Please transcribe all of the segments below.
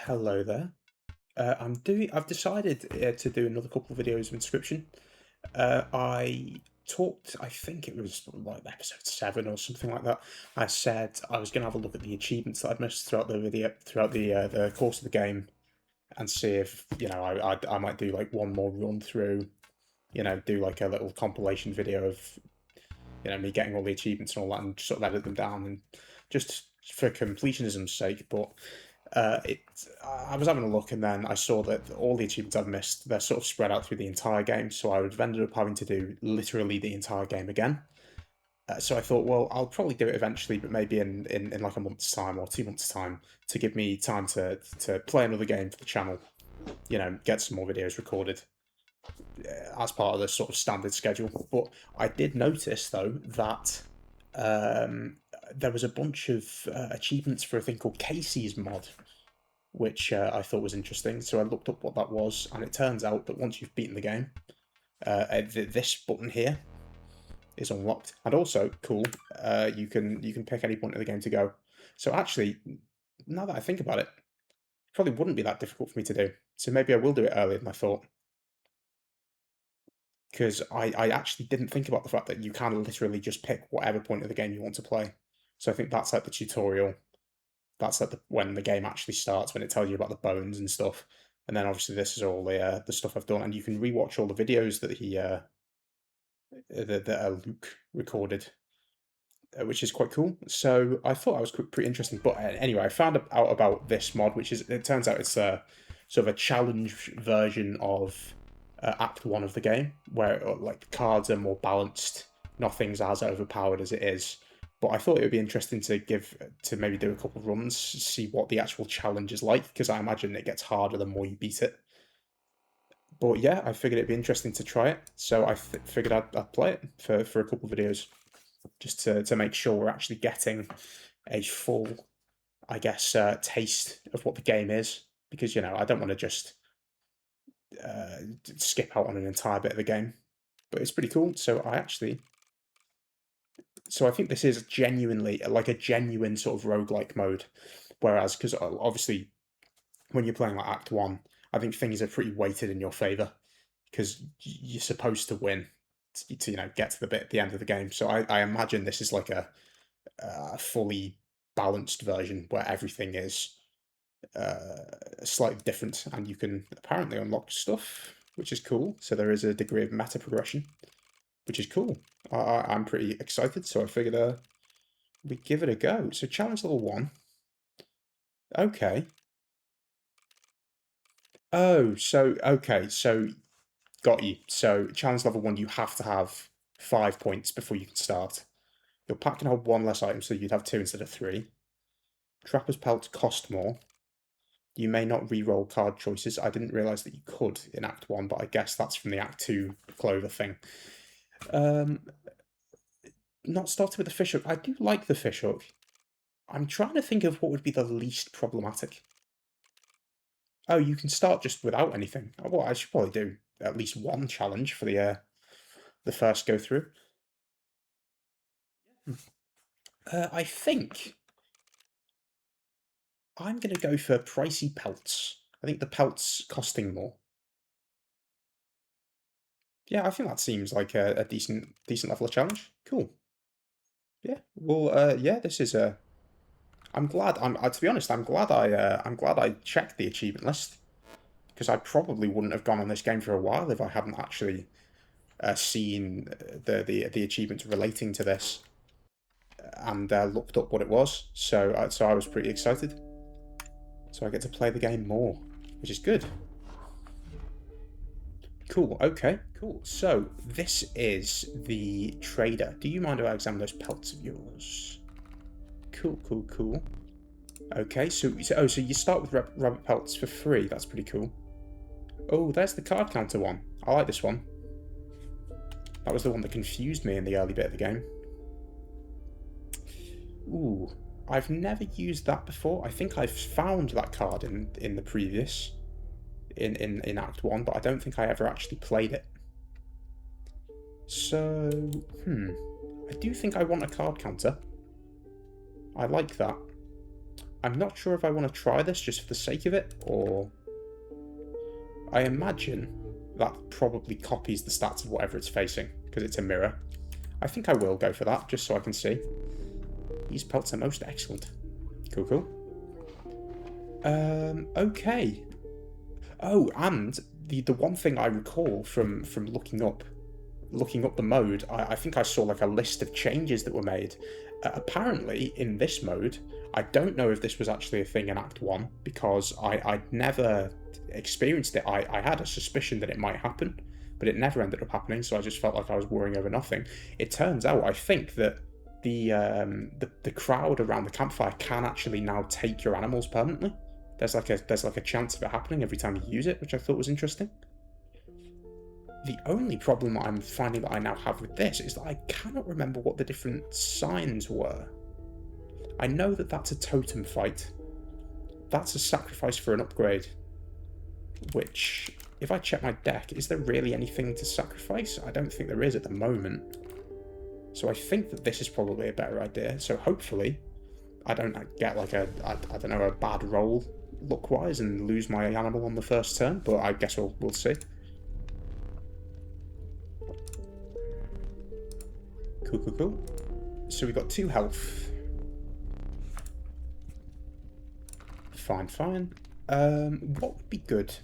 Hello there. I've decided to do another couple of videos of Inscription. I talked, I think it was like episode 7 or something like that. I said I was going to have a look at the achievements that I'd missed throughout the video, throughout the course of the game, and see if I might do like one more run through. Do like a little compilation video of me getting all the achievements and all that, and sort of edit them down, and just for completionism's sake. But it I was having a look, and then I saw that all the achievements I've missed, they're sort of spread out through the entire game, so I would have ended up having to do literally the entire game again. So I thought, well, I'll probably do it eventually, but maybe in like a month's time or 2 months' time, to give me time to play another game for the channel, get some more videos recorded as part of the sort of standard schedule. But I did notice, though, that um, there was a bunch of achievements for a thing called Kaycee's mod, which I thought was interesting. So I looked up what that was, and it turns out that once you've beaten the game, this button here is unlocked, and also cool. You can pick any point of the game to go. So actually, now that I think about it, probably wouldn't be that difficult for me to do. So maybe I will do it earlier than I thought, because I actually didn't think about the fact that you can literally just pick whatever point of the game you want to play. So I think that's like the tutorial. That's like when the game actually starts, when it tells you about the bones and stuff. And then obviously this is all the stuff I've done, and you can rewatch all the videos that Luke recorded, which is quite cool. So I thought that was pretty interesting. But anyway, I found out about this mod, which is, it turns out it's a sort of a challenge version of Act 1 of the game, where like the cards are more balanced, nothing's as overpowered as it is. But I thought it would be interesting to maybe do a couple of runs, see what the actual challenge is like, because I imagine it gets harder the more you beat it. But yeah, I figured it'd be interesting to try it, so I figured I'd play it for a couple of videos, just to make sure we're actually getting a full, I guess, taste of what the game is, because I don't want to just skip out on an entire bit of the game. But it's pretty cool. So I think this is genuinely like a genuine sort of roguelike mode. Whereas, because obviously when you're playing like Act 1, I think things are pretty weighted in your favour, because you're supposed to win to get to the end of the game. So I imagine this is like a fully balanced version where everything is slightly different, and you can apparently unlock stuff, which is cool. So there is a degree of meta progression, which is cool. I'm pretty excited, so I figured we give it a go. So challenge level 1. Okay. Oh, so okay, so got you. So challenge level 1, you have to have 5 points before you can start. Your pack can hold 1 less item, so you'd have 2 instead of 3. Trapper's pelts cost more. You may not re-roll card choices. I didn't realise that you could in Act 1, but I guess that's from the Act 2 Clover thing. Not starting with the fishhook. I do like the fishhook. I'm trying to think of what would be the least problematic. Oh, you can start just without anything. Well, I should probably do at least one challenge for the first go through. I think I'm going to go for pricey pelts. I think the pelts costing more. Yeah, I think that seems like a decent level of challenge. Cool. Yeah. Well, yeah, this is a. I'm glad. To be honest, I'm glad I checked the achievement list, because I probably wouldn't have gone on this game for a while if I hadn't actually seen the achievements relating to this, and looked up what it was. So I was pretty excited. So I get to play the game more, which is good. Cool. Okay. Cool. So this is the trader. Do you mind if I examine those pelts of yours? Cool. Cool. Cool. Okay. So you start with rabbit pelts for free. That's pretty cool. Oh, there's the card counter one. I like this one. That was the one that confused me in the early bit of the game. Ooh, I've never used that before. I think I've found that card in the previous, in Act 1, but I don't think I ever actually played it. So, I do think I want a card counter. I like that. I'm not sure if I want to try this just for the sake of it, or... I imagine that probably copies the stats of whatever it's facing, because it's a mirror. I think I will go for that, just so I can see. These pelts are most excellent. Cool, cool. Okay. Oh, and the one thing I recall from looking up the mode, I think I saw like a list of changes that were made. Apparently, in this mode, I don't know if this was actually a thing in Act 1, because I'd never experienced it. I had a suspicion that it might happen, but it never ended up happening, so I just felt like I was worrying over nothing. It turns out, I think, that the crowd around the campfire can actually now take your animals permanently. There's like a chance of it happening every time you use it, which I thought was interesting. The only problem I'm finding that I now have with this is that I cannot remember what the different signs were. I know that that's a totem fight. That's a sacrifice for an upgrade. Which, if I check my deck, is there really anything to sacrifice? I don't think there is at the moment. So I think that this is probably a better idea. So hopefully, I don't get like I don't know, a bad roll luck-wise and lose my animal on the first turn, but I guess we'll see. Cool, cool, cool. So we got 2 health. Fine, fine. What would be good?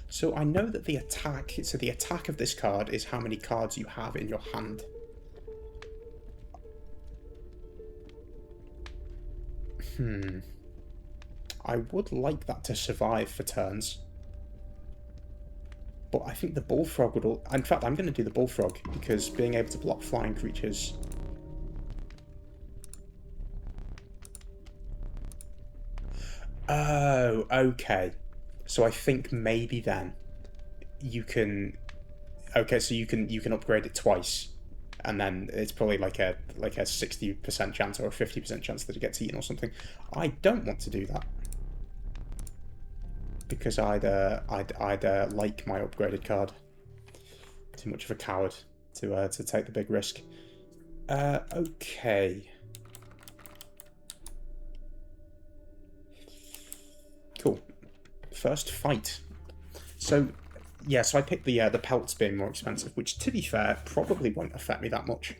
So I know that the attack of this card is how many cards you have in your hand. I would like that to survive for turns. But I think the bullfrog would all... In fact, I'm going to do the bullfrog, because being able to block flying creatures... Oh, okay. So I think maybe then you can... Okay, so you can upgrade it twice, and then it's probably like a 60% chance or a 50% chance that it gets eaten or something. I don't want to do that, because I'd like my upgraded card. Too much of a coward to take the big risk. Okay. Cool. First fight. So, yeah, so I picked the pelts being more expensive, which, to be fair, probably won't affect me that much,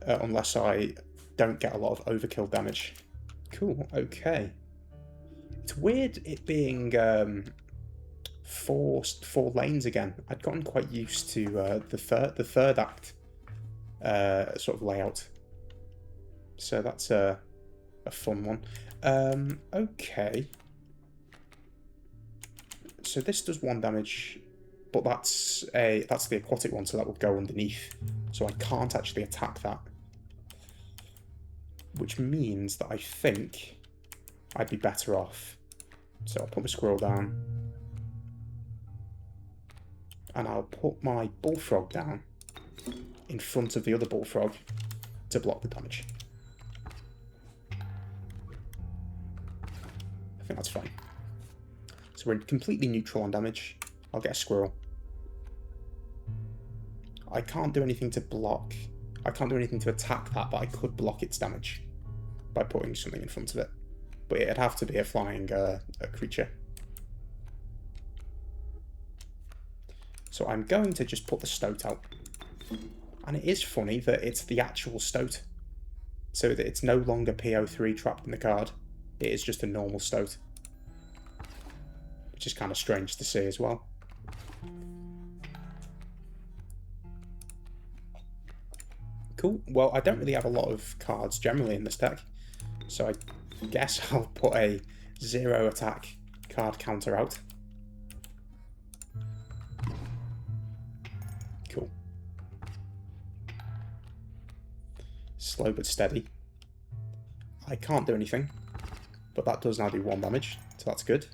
unless I don't get a lot of overkill damage. Cool, okay. It's weird it being four lanes again. I'd gotten quite used to the third act sort of layout, so that's a fun one. Okay. So this does 1 damage, but that's the aquatic one, so that would go underneath. So I can't actually attack that, which means that I think I'd be better off. So I'll put my squirrel down, and I'll put my bullfrog down in front of the other bullfrog to block the damage. I think that's fine. So we're completely neutral on damage. I'll get a squirrel. I can't do anything to block. I can't do anything to attack that, but I could block its damage by putting something in front of it. But it'd have to be a flying a creature. So I'm going to just put the stoat out. And it is funny that it's the actual stoat. So that it's no longer PO3 trapped in the card. It is just a normal stoat. Which is kind of strange to see as well. Cool. Well, I don't really have a lot of cards generally in this deck. So I guess I'll put a 0 attack card counter out. Cool. Slow but steady. I can't do anything, but that does now do 1 damage, so that's good.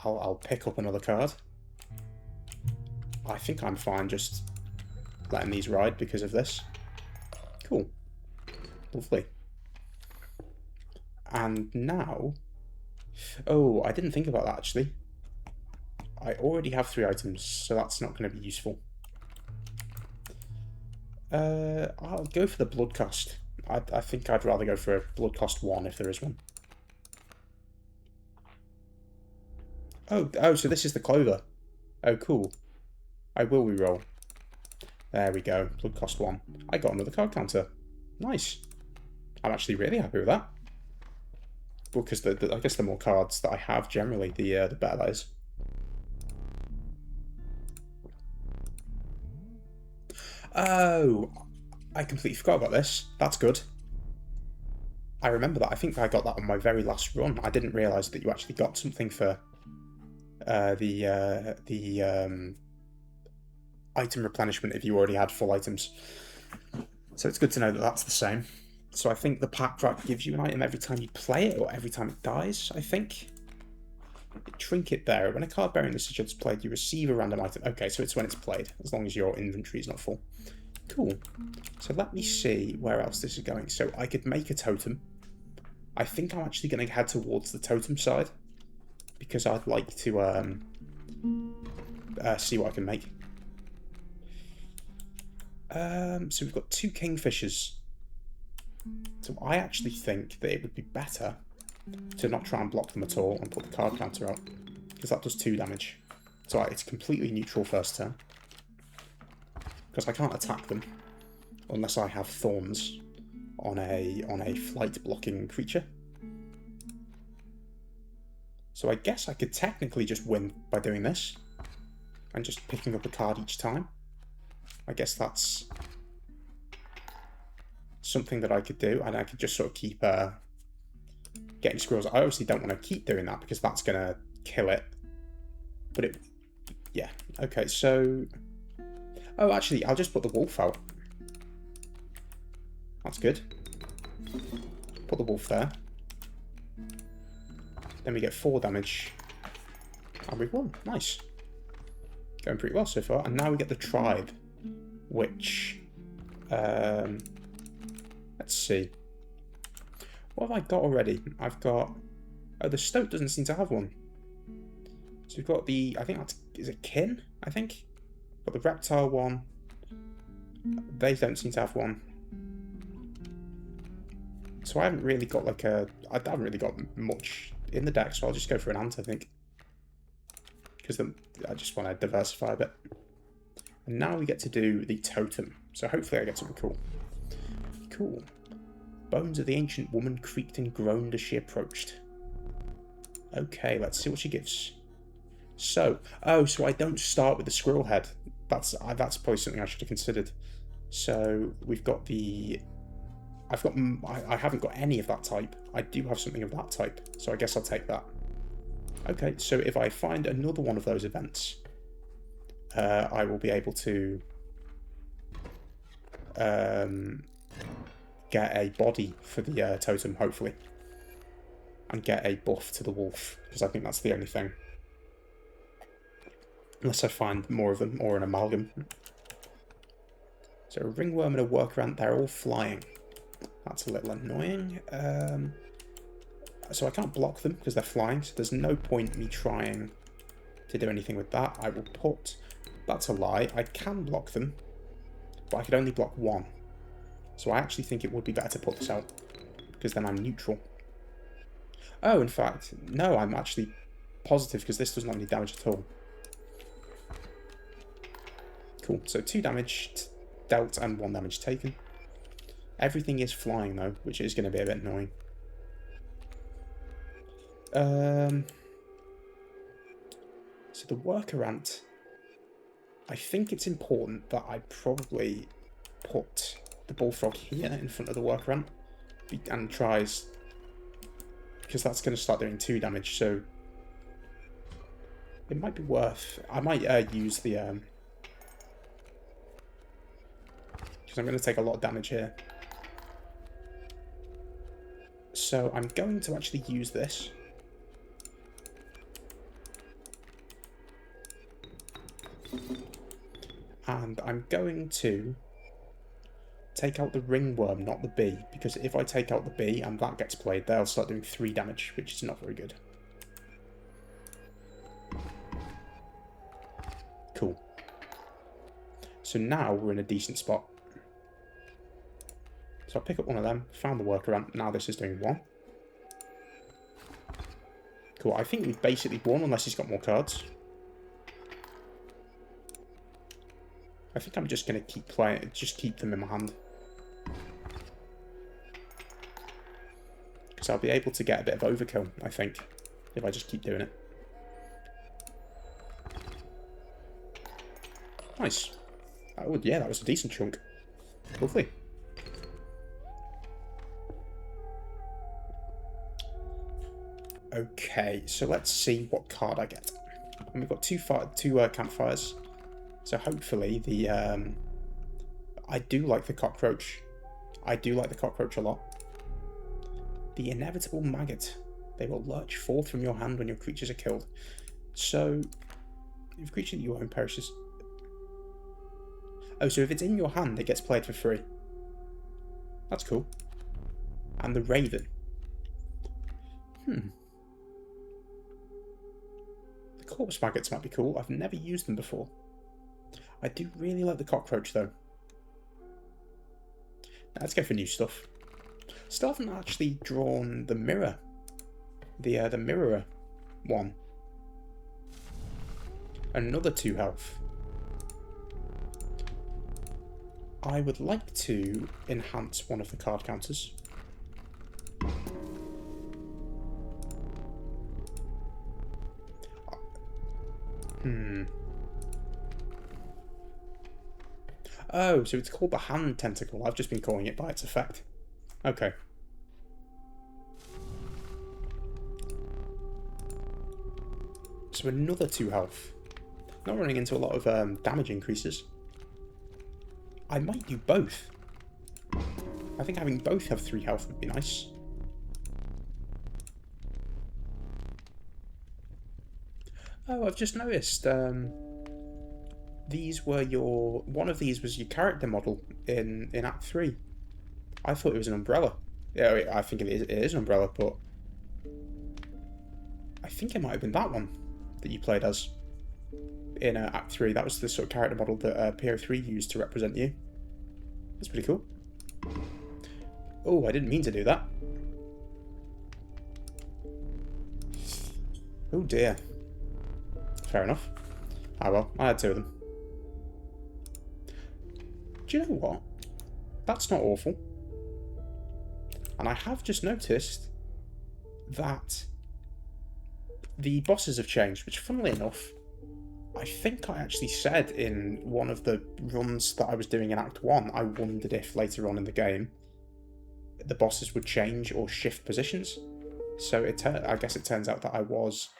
I'll pick up another card. I think I'm fine just letting these ride because of this. Cool. Lovely. And now... Oh, I didn't think about that actually. I already have 3 items, so that's not going to be useful. I'll go for the blood cost. I think I'd rather go for a blood cost 1 if there is one. Oh, so this is the clover. Oh, cool. I will reroll. There we go. Blood cost 1. I got another card counter. Nice. I'm actually really happy with that. Because I guess the more cards that I have generally, the better that is. Oh, I completely forgot about this. That's good. I remember that. I think I got that on my very last run. I didn't realise that you actually got something for the item replenishment if you already had full items. So it's good to know that that's the same. So I think the pack rat gives you an item every time you play it, or every time it dies, I think. Trinket Bearer. When a card bearing this sigil is played, you receive a random item. Okay, so it's when it's played, as long as your inventory is not full. Cool. So let me see where else this is going. So I could make a totem. I think I'm actually going to head towards the totem side, because I'd like to see what I can make. So we've got 2 kingfishers. So I actually think that it would be better to not try and block them at all and put the card counter out, because that does 2 damage. So it's completely neutral first turn, because I can't attack them unless I have thorns on a flight blocking creature. So I guess I could technically just win by doing this and just picking up a card each time. I guess that's something that I could do, and I could just sort of keep getting squirrels. I obviously don't want to keep doing that because that's going to kill it. But yeah. Okay, so... Oh, actually, I'll just put the wolf out. That's good. Put the wolf there. Then we get 4 damage. And we've won. Nice. Going pretty well so far. And now we get the tribe, which... let's see. What have I got already? I've got... Oh, the stoat doesn't seem to have one. So we've got the... I think that's... Is it kin? I think? Got the reptile one. They don't seem to have one. So I haven't really got like a... I haven't really got much in the deck, so I'll just go for an ant, I think. Because I just want to diversify a bit. And now we get to do the totem. So hopefully I get something cool. Cool. Bones of the ancient woman creaked and groaned as she approached. Okay, let's see what she gives. So, so I don't start with the squirrel head. That's probably something I should have considered. So we've got the... I haven't got any of that type. I do have something of that type, so I guess I'll take that. Okay, so if I find another one of those events, I will be able to get a body for the totem, hopefully, and get a buff to the wolf, because I think that's the only thing. Unless I find more of them, or an amalgam. So a ringworm and a worker ant, they're all flying. That's a little annoying. So I can't block them because they're flying, so there's no point me trying to do anything with that. I will put... That's a lie. I can block them, but I could only block 1. So I actually think it would be better to put this out, because then I'm neutral. Oh, in fact, no, I'm actually positive, because this doesn't have any damage at all. Cool, so 2 damage dealt and 1 damage taken. Everything is flying, though, which is going to be a bit annoying. So the worker ant, I think it's important that I probably put the bullfrog here in front of the worker ant and tries, because that's going to start doing 2 damage, so it might be worth... I might use the... because I'm going to take a lot of damage here. So I'm going to actually use this. And I'm going to take out the ringworm, not the bee, because if I take out the bee and that gets played, they'll start doing 3 damage, which is not very good. Cool. So now we're in a decent spot. So So I pick up one of them, found the workaround. Now this is doing 1. Cool, I think we've basically won unless he's got more cards. I think I'm just going to keep playing, just keep them in my hand. Because I'll be able to get a bit of overkill, I think, if I just keep doing it. Nice. Oh, yeah, that was a decent chunk. Lovely. Okay, so let's see what card I get. And we've got two campfires. So hopefully the... I do like the cockroach. I do like the cockroach a lot. The inevitable maggot. They will lurch forth from your hand when your creatures are killed. So, if a creature that you own perishes... Oh, so if it's in your hand, it gets played for free. That's cool. And the raven. The corpse maggots might be cool. I've never used them before. I do really like the cockroach, though. Now, let's go for new stuff. Still haven't actually drawn the mirror. The mirror one. Another 2 health. I would like to enhance one of the card counters. Oh, so it's called the hand tentacle. I've just been calling it by its effect. Okay. So another 2 health. Not running into a lot of damage increases. I might do both. I think having both have 3 health would be nice. Oh, I've just noticed. These were your... One of these was your character model in Act 3. I thought it was an umbrella. Yeah, I think it is an umbrella, but... I think it might have been that one that you played as in Act 3. That was the sort of character model that PO3 used to represent you. That's pretty cool. Oh, I didn't mean to do that. Oh dear. Fair enough. Ah well, I had 2 of them. Do you know what? That's not awful. And I have just noticed that the bosses have changed, which funnily enough, I think I actually said in one of the runs that I was doing in Act 1, I wondered if later on in the game the bosses would change or shift positions. So I guess it turns out that I was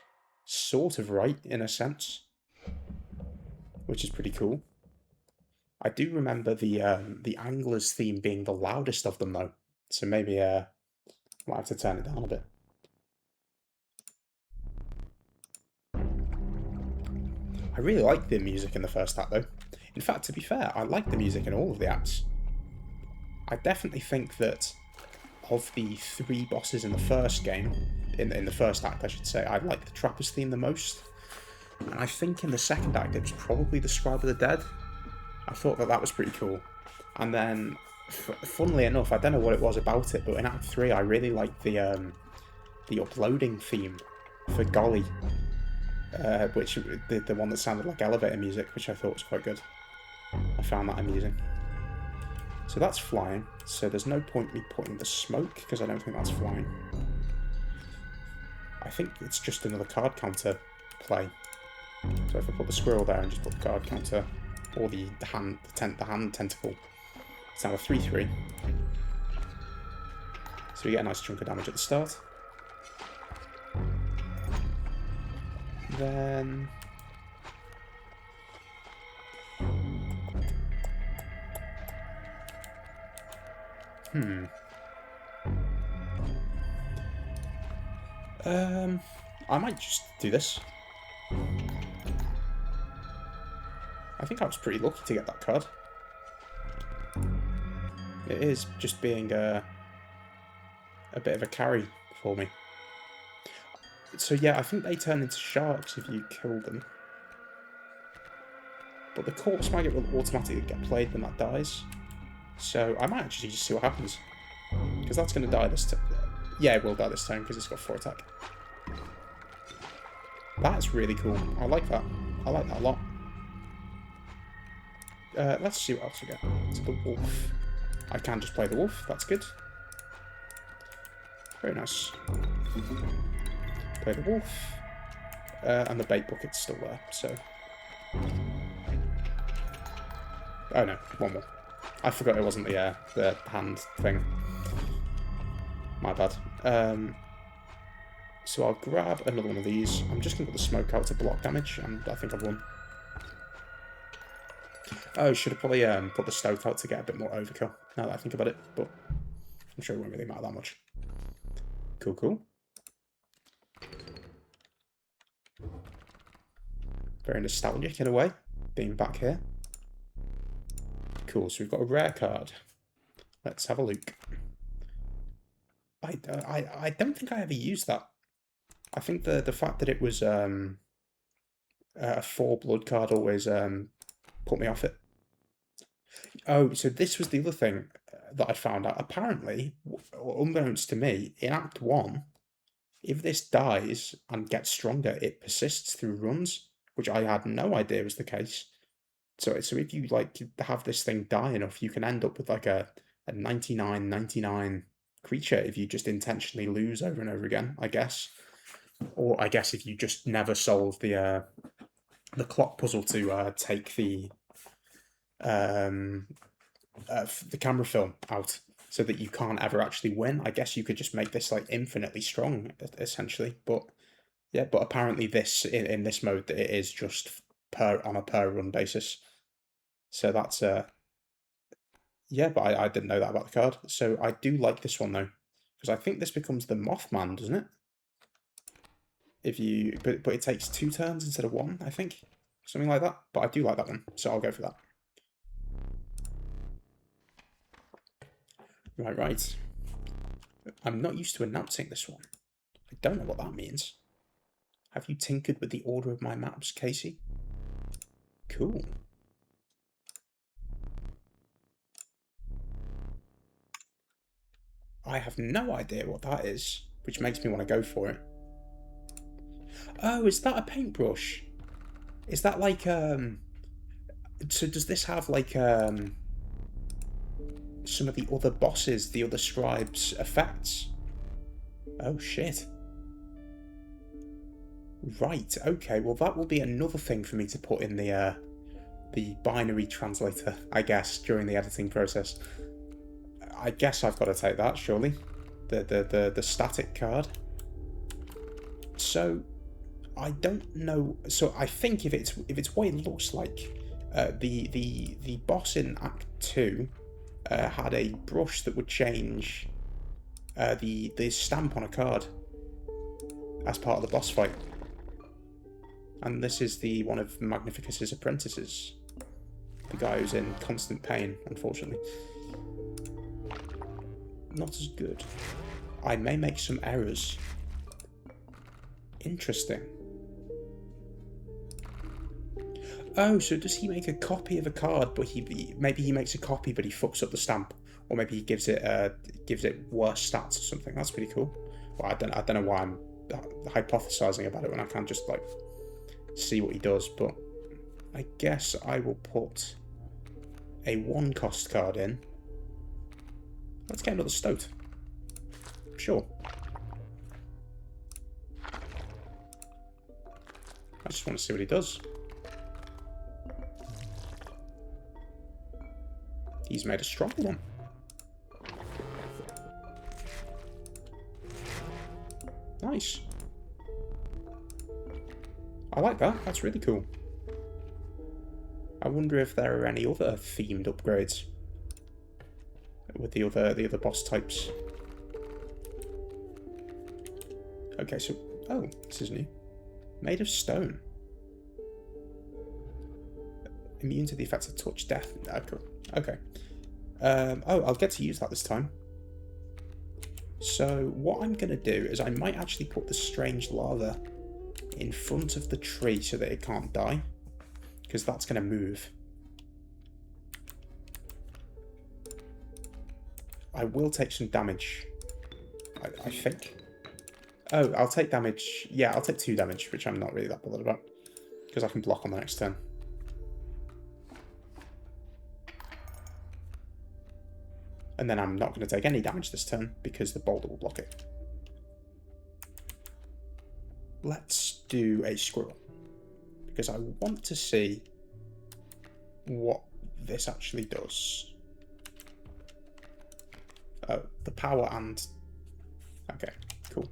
sort of right in a sense, which is pretty cool. I do remember the Angler's theme being the loudest of them though, so maybe I might have to turn it down a bit. I really like the music in the first act though. In fact, to be fair, I like the music in all of the acts. I definitely think that of the 3 bosses in the first game, in the first act I should say, I like the Trapper's theme the most. And I think in the second act it was probably the Scribe of the Dead. I thought that was pretty cool. And then, funnily enough, I don't know what it was about it, but in Act 3 I really liked the uploading theme for Golly. Which the one that sounded like elevator music, which I thought was quite good. I found that amusing. So that's flying, so there's no point me putting the smoke, because I don't think that's flying. I think it's just another card counter play. So if I put the squirrel there and just put the card counter, or the hand tentacle, it's now a 3/3. So we get a nice chunk of damage at the start. Then... I might just do this. I think I was pretty lucky to get that card. It is just being a bit of a carry for me. So yeah, I think they turn into sharks if you kill them. But the corpse maggot will automatically get played when that dies. So I might actually just see what happens. Because that's going to die this time. Yeah, it will die this time because it's got 4 attack. That's really cool. I like that. I like that a lot. Let's see what else we get. It's the wolf. I can just play the wolf. That's good. Very nice. Play the wolf. And the bait bucket's still there, so... Oh no, one more. I forgot it wasn't the hand thing. My bad. So I'll grab another one of these. I'm just going to put the smoke out to block damage, and I think I've won. Oh, should have probably put the stoat out to get a bit more overkill, now that I think about it, but I'm sure it won't really matter that much. Cool, cool. Very nostalgic in a way, being back here. Cool, so we've got a rare card. Let's have a look. I don't think I ever used that. I think the fact that it was a 4 blood card always put me off it. Oh, so this was the other thing that I found out. Apparently, unbeknownst to me, in Act 1, if this dies and gets stronger, it persists through runs, which I had no idea was the case. So if you like have this thing die enough, you can end up with like a 99/99 creature if you just intentionally lose over and over again, I guess. Or I guess if you just never solve the clock puzzle to take the camera film out so that you can't ever actually win. I guess you could just make this like infinitely strong, essentially. But yeah, but apparently this in this mode it is just on a per run basis. So that's yeah, but I didn't know that about the card. So I do like this one though, because I think this becomes the Mothman, doesn't it? If you but it takes 2 turns instead of 1, I think. Something like that. But I do like that one, so I'll go for that. Right. I'm not used to announcing this one. I don't know what that means. Have you tinkered with the order of my maps, Kaycee? Cool. I have no idea what that is, which makes me want to go for it. Oh, is that a paintbrush? Is that like, so does this have like, some of the other bosses, the other scribes' effects? Oh, shit. Right, okay, well that will be another thing for me to put in the binary translator, I guess, during the editing process. I guess I've got to take that, surely. The static card. So I don't know. So I think if it's what it looks like, the boss in Act 2 had a brush that would change the stamp on a card as part of the boss fight. And this is one of Magnificus's apprentices. The guy who's in constant pain, unfortunately. Not as good. I may make some errors. Interesting. Oh, so does he make a copy of a card, but maybe he makes a copy, but he fucks up the stamp, or maybe he gives it worse stats or something. That's pretty cool. Well, I don't know why I'm hypothesizing about it when I can't just like see what he does, but I guess I will put a 1-cost card in. Let's get another stoat. Sure. I just want to see what he does. He's made a strong one. Nice. I like that. That's really cool. I wonder if there are any other themed upgrades with the other boss types. Okay, so this is new. Made of stone. Immune to the effects of touch, death. Oh, cool. Okay. I'll get to use that this time. So what I'm going to do is I might actually put the strange lava in front of the tree so that it can't die, because that's going to move. I will take some damage, I think. Oh, I'll take damage. Yeah, I'll take 2 damage, which I'm not really that bothered about, because I can block on the next turn. And then I'm not going to take any damage this turn, because the boulder will block it. Let's do a squirrel, because I want to see what this actually does. Oh, the power and... Okay, cool.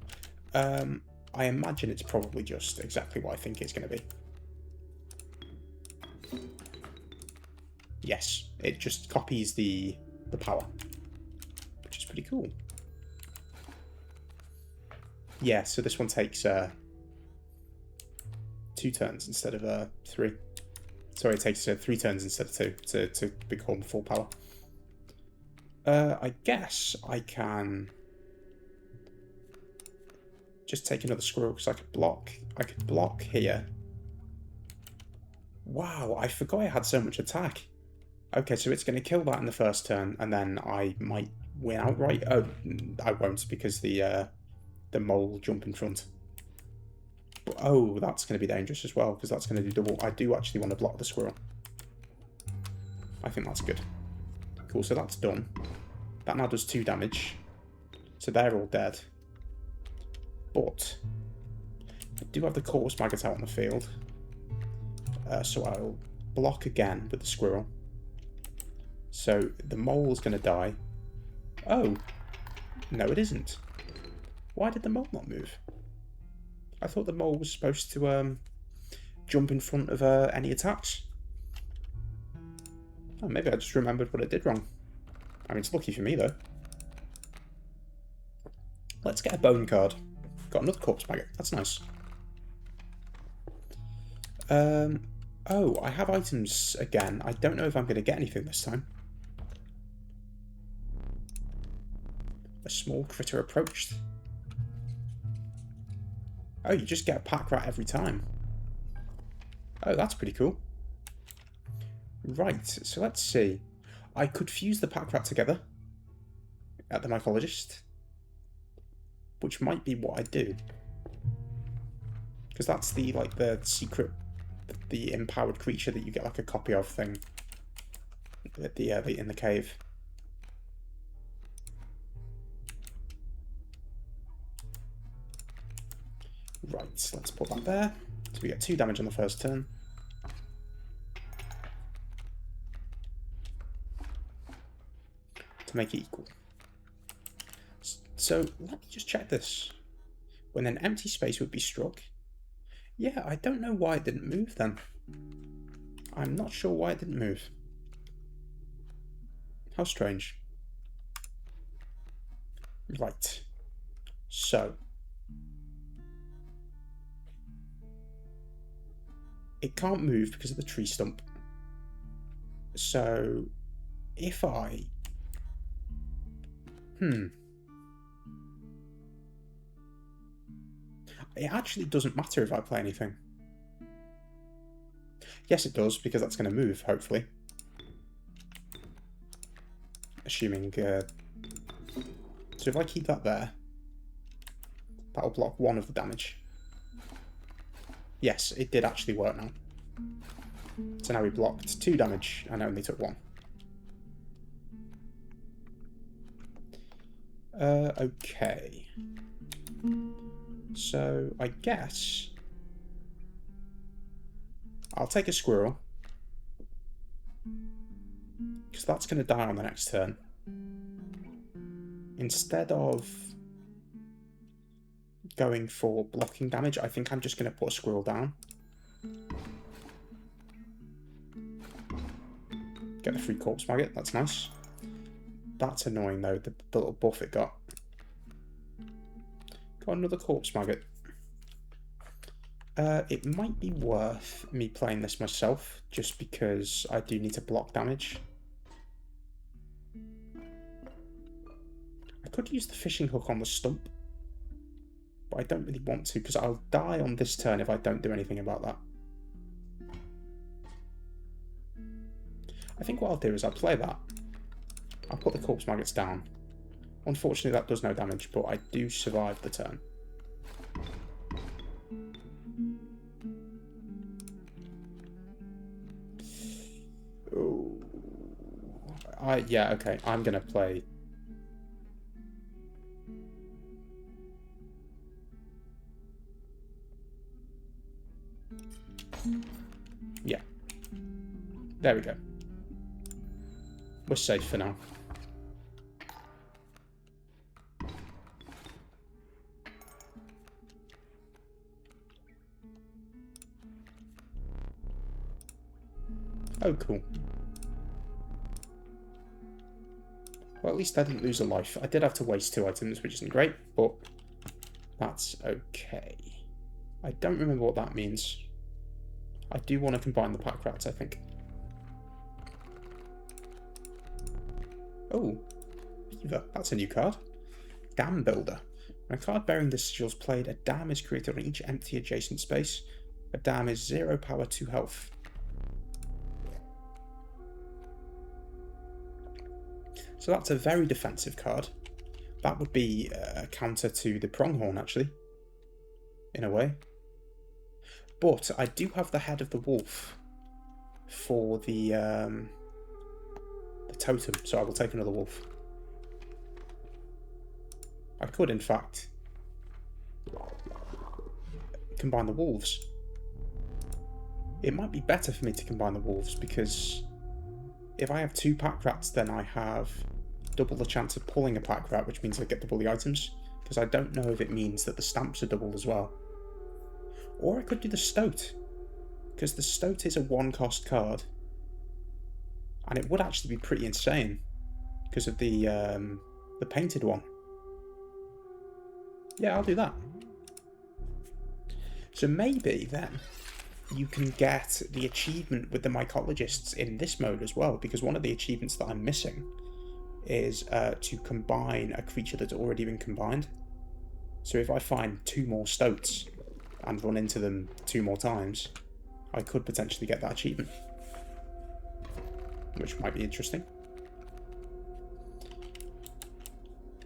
I imagine it's probably just exactly what I think it's going to be. Yes, it just copies the power, which is pretty cool. Yeah, so this one takes 2 turns instead of 3. Sorry, it takes 3 turns instead of 2 to become full power. I guess I can just take another squirrel because I could block. I could block here. Wow, I forgot I had so much attack. Okay, so it's going to kill that in the first turn, and then I might win outright. Oh, I won't, because the mole will jump in front. But, oh, that's going to be dangerous as well, because that's going to do double. I do actually want to block the squirrel. I think that's good. Cool, so that's done. That now does 2 damage. So they're all dead. But I do have the corpse maggot out on the field. So I'll block again with the squirrel. So the mole's going to die. Oh, no it isn't. Why did the mole not move? I thought the mole was supposed to jump in front of any attacks. Oh, maybe I just remembered what it did wrong. I mean, it's lucky for me, though. Let's get a bone card. Got another corpse maggot. That's nice. Oh, I have items again. I don't know if I'm going to get anything this time. A small critter approached. Oh, you just get a pack rat every time. Oh, that's pretty cool. Right, so let's see. I could fuse the pack rat together at the mycologist, which might be what I do, because that's the the secret, the empowered creature that you get like a copy of thing at the in the cave. Right, let's put that there. So we get 2 damage on the first turn. To make it equal. So let me just check this. When an empty space would be struck. Yeah, I don't know why it didn't move then. I'm not sure why it didn't move. How strange. Right. So. It can't move because of the tree stump. So, if I... It actually doesn't matter if I play anything. Yes, it does, because that's going to move, hopefully. Assuming... So if I keep that there, that'll block 1 of the damage. Yes, it did actually work now. So now we blocked 2 damage and only took 1. Okay. So I guess I'll take a squirrel, because that's going to die on the next turn. Instead of going for blocking damage, I think I'm just going to put a squirrel down. Get the free corpse maggot, that's nice. That's annoying though, the little buff it got. Got another corpse maggot. It might be worth me playing this myself, just because I do need to block damage. I could use the fishing hook on the stump, but I don't really want to, because I'll die on this turn if I don't do anything about that. I think what I'll do is I'll play that. I'll put the corpse maggots down, Unfortunately, that does no damage, but I do survive the turn. Oh, yeah, okay. I'm gonna play. Yeah. There we go. We're safe for now. Oh, cool. Well, at least I didn't lose a life. I did have to waste 2 items, which isn't great, but that's okay. I don't remember what that means. I do want to combine the pack rats, I think. Oh, Beaver. That's a new card. Dam Builder. When a card bearing this sigil is played, a dam is created on each empty adjacent space. A dam is 0 power, 2 health. So that's a very defensive card. That would be a counter to the Pronghorn, actually, in a way. But I do have the head of the wolf for the totem, so I will take another wolf. I could, in fact, combine the wolves. It might be better for me to combine the wolves, because if I have 2 pack rats, then I have double the chance of pulling a pack rat, which means I get double the items, because I don't know if it means that the stamps are doubled as well. Or I could do the Stoat, because the Stoat is a 1-cost card, and it would actually be pretty insane because of the painted one. Yeah, I'll do that. So maybe then you can get the achievement with the mycologists in this mode as well, because one of the achievements that I'm missing is to combine a creature that's already been combined. So if I find 2 more Stoats and run into them 2 more times, I could potentially get that achievement, which might be interesting.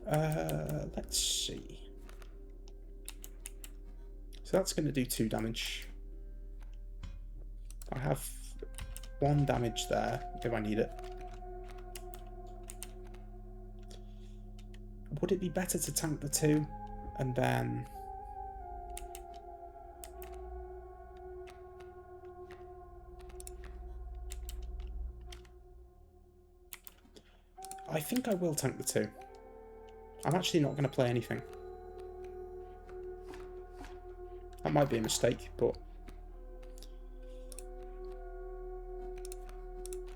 Let's see. So that's going to do 2 damage. I have 1 damage there if I need it. Would it be better to tank the 2 and then... I think I will tank the 2. I'm actually not going to play anything. That might be a mistake, but...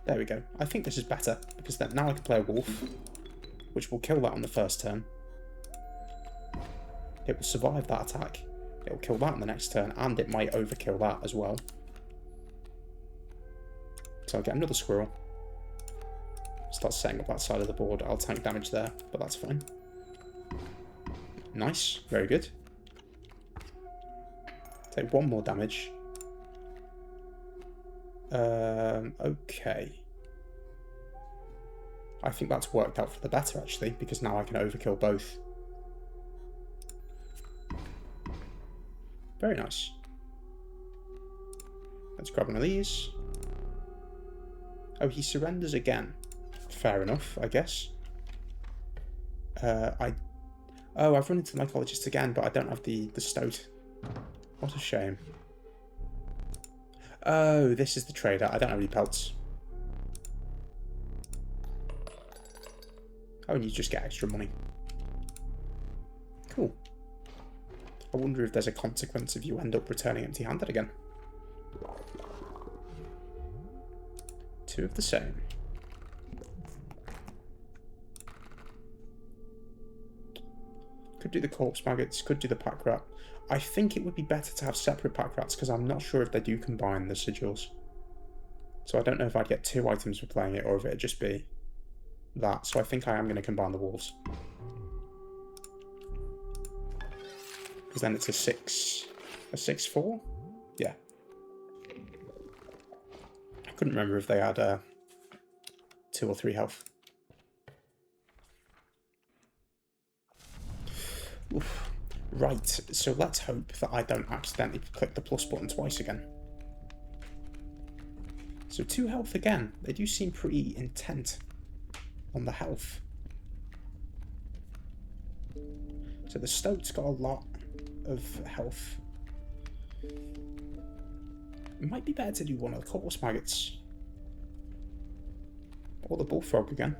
There we go. I think this is better, because then now I can play a wolf, which will kill that on the first turn. It will survive that attack. It will kill that on the next turn, and it might overkill that as well. So I'll get another squirrel. Start setting up that side of the board. I'll tank damage there, but that's fine. Nice. Very good. Take 1 more damage. Okay. I think that's worked out for the better, actually, because now I can overkill both. Very nice. Let's grab one of these. Oh, he surrenders again. Fair enough, I guess. Oh, I've run into the mycologist again, but I don't have the Stoat. What a shame. Oh, this is the trader. I don't have any pelts. Oh, and you just get extra money. Cool. I wonder if there's a consequence if you end up returning empty-handed again. 2 of the same. Could do the corpse maggots, could do the pack rat. I think it would be better to have separate pack rats, because I'm not sure if they do combine the sigils. So I don't know if I'd get 2 items for playing it, or if it'd just be that. So I think I am going to combine the wolves. Because then it's a 6/4? Yeah. I couldn't remember if they had 2 or 3 health. Oof. Right, so let's hope that I don't accidentally click the plus button twice again. So 2 health again. They do seem pretty intent on the health. So the Stoat's got a lot of health. It might be better to do one of the Corpse Maggots. Or the Bullfrog again.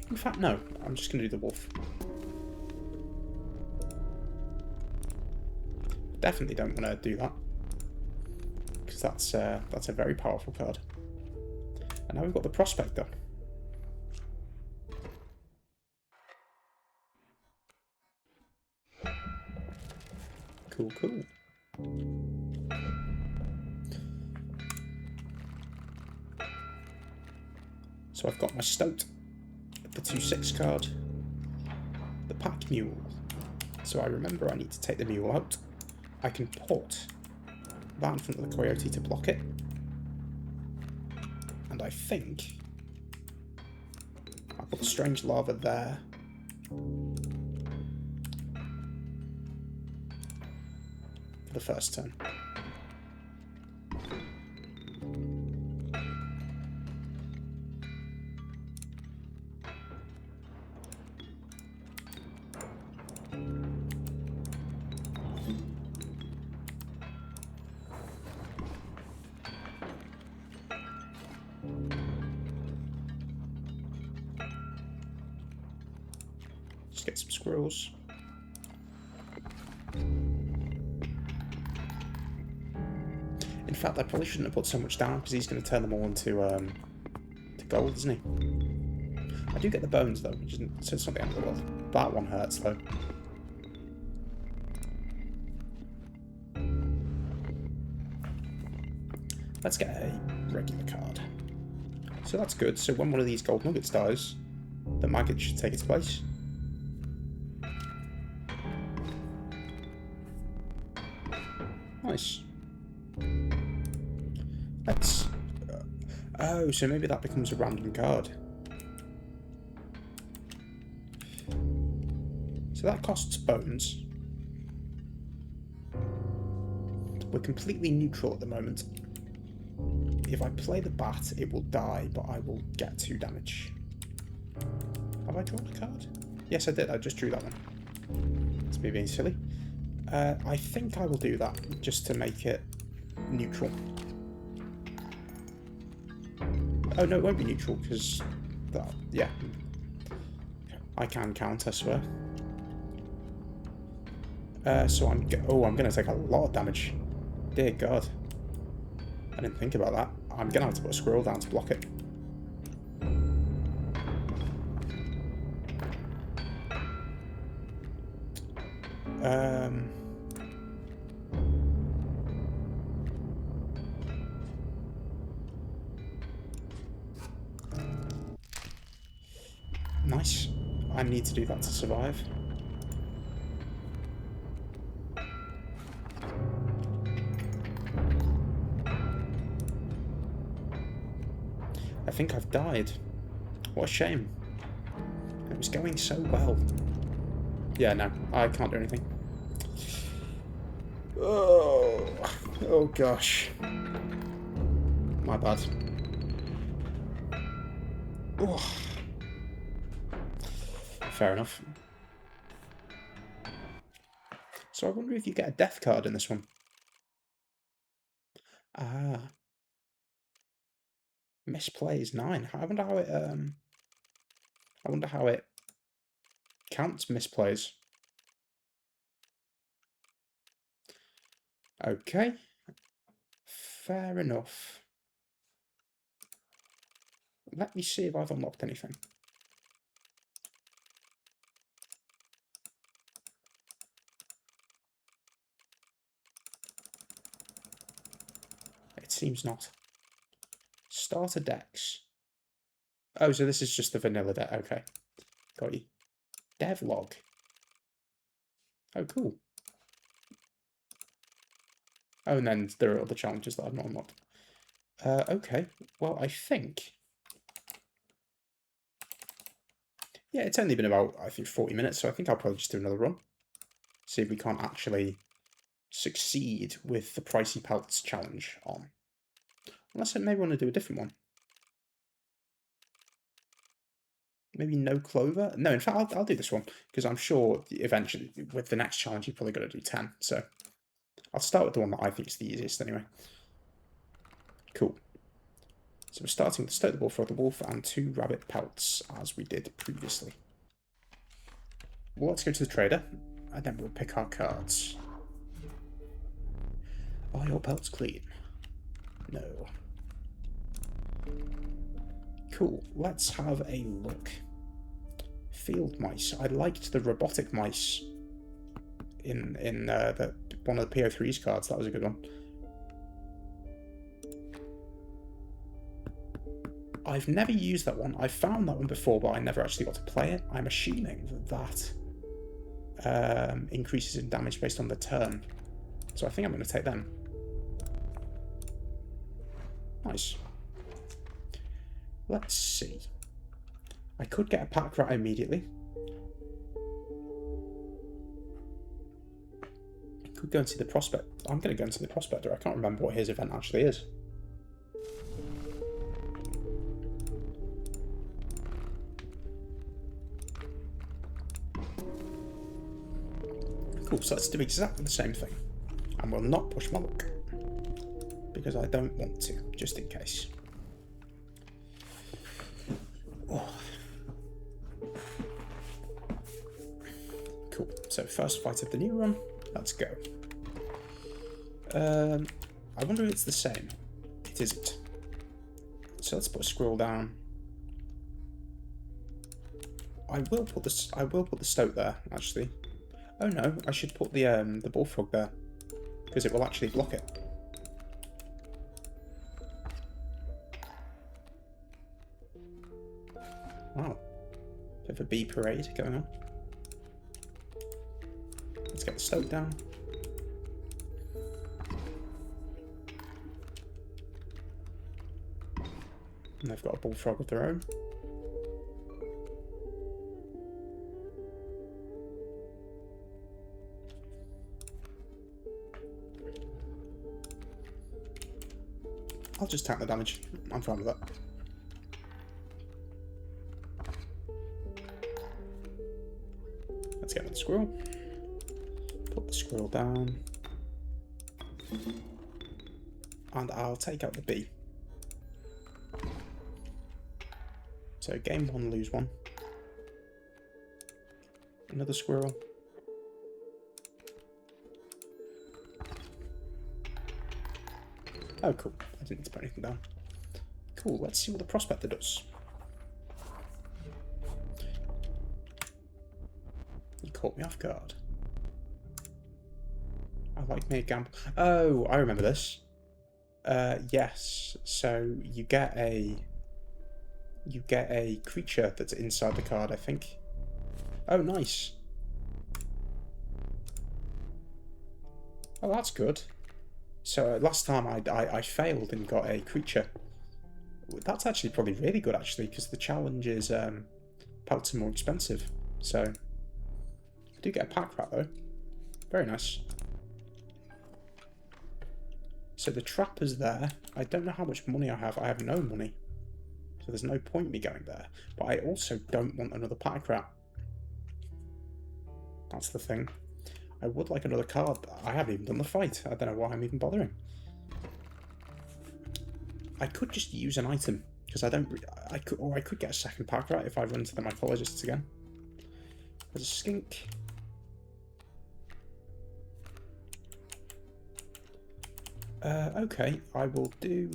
In fact, no. I'm just going to do the Wolf. Definitely don't want to do that. Because that's a very powerful card. And now we've got the Prospector. Cool, cool. So I've got my Stoat, the 2/6 card, the Pack Mule. So I remember I need to take the Mule out. I can put that in front of the Coyote to block it. And I think I'll put the Strange Lava there. For the first turn. Just get some squirrels. In fact, I probably shouldn't have put so much down because he's going to turn them all into to gold, isn't he? I do get the bones though, which isn't so it's not the end of the world. That one hurts though. Let's get a regular card. So that's good. So when one of these gold nuggets dies, the maggot should take its place. Nice. Let's... oh, so maybe that becomes a random card. So that costs bones. We're completely neutral at the moment. If I play the bat, it will die, but I will get 2 damage. Have I drawn a card? Yes, I did. I just drew that one. It's me being silly. I think I will do that, just to make it neutral. Oh, no, it won't be neutral, because... yeah. I can count, I swear. So I'm going to take a lot of damage. Dear God. I didn't think about that. I'm going to have to put a squirrel down to block it. Nice. I need to do that to survive. I think I've died. What a shame. It was going so well. Yeah, no, I can't do anything. Oh gosh. My bad. Oh. Fair enough. So I wonder if you get a death card in this one. Ah. Misplay is 9. I wonder how it counts misplays. Okay. Fair enough. Let me see if I've unlocked anything. It seems not. Starter decks. Oh, so this is just the vanilla deck. Okay. Got you. Devlog. Oh, cool. Oh, and then there are other challenges that I've not unlocked. Okay. Well, I think... Yeah, it's only been about, I think, 40 minutes, so I think I'll probably just do another run. See if we can't actually succeed with the pricey pelts challenge on. Unless I maybe want to do a different one. Maybe no clover? No, in fact, I'll do this one, because I'm sure eventually, with the next challenge, you've probably got to do 10, so I'll start with the one that I think is the easiest anyway. Cool. So we're starting with Stoke the Bullfrog the Wolf and 2 rabbit pelts, as we did previously. Well, let's go to the trader, and then we'll pick our cards. Are your pelts clean? No. Cool, let's have a look. Field mice. I liked the robotic mice in the one of the PO3's cards. That was a good one. I've never used that one. I've found that one before, but I never actually got to play it. I'm assuming that increases in damage based on the turn. So I think I'm going to take them. Nice. Let's see. I could get a pack rat immediately. Could go into the prospect. I'm going to go into the prospector. I can't remember what his event actually is. Cool, so let's do exactly the same thing. And we'll not push my luck. Because I don't want to, just in case. Oh. Cool, so first fight of the new run. Let's go. I wonder if it's the same. It isn't. So let's put a squirrel down. I will put the stoat there, actually. Oh no, I should put the bullfrog there. Because it will actually block it. Wow. Bit of a bee parade going on. Let's get the stoat down. And they've got a bullfrog of their own. I'll just tank the damage. I'm fine with that. Let's get with the squirrel. Put the squirrel down. And I'll take out the bee. So game 1, lose 1. Another squirrel. Oh, cool. I didn't need to put anything down. Cool, let's see what the prospector does. You caught me off guard. I like me a gamble. Oh, I remember this. Yes. So you get a creature that's inside the card, I think. Oh, nice. Oh, that's good. So last time I failed and got a creature. That's actually probably really good, actually, because the challenge is pelts are more expensive. So I do get a pack rat though. Very nice. So the trapper's there. I don't know how much money I have. I have no money. So there's no point me going there. But I also don't want another pack rat. That's the thing. I would like another card. I haven't even done the fight. I don't know why I'm even bothering. I could just use an item because I don't. I could get a second pack rat if I run to the mythologists again. There's a skink. Okay, I will do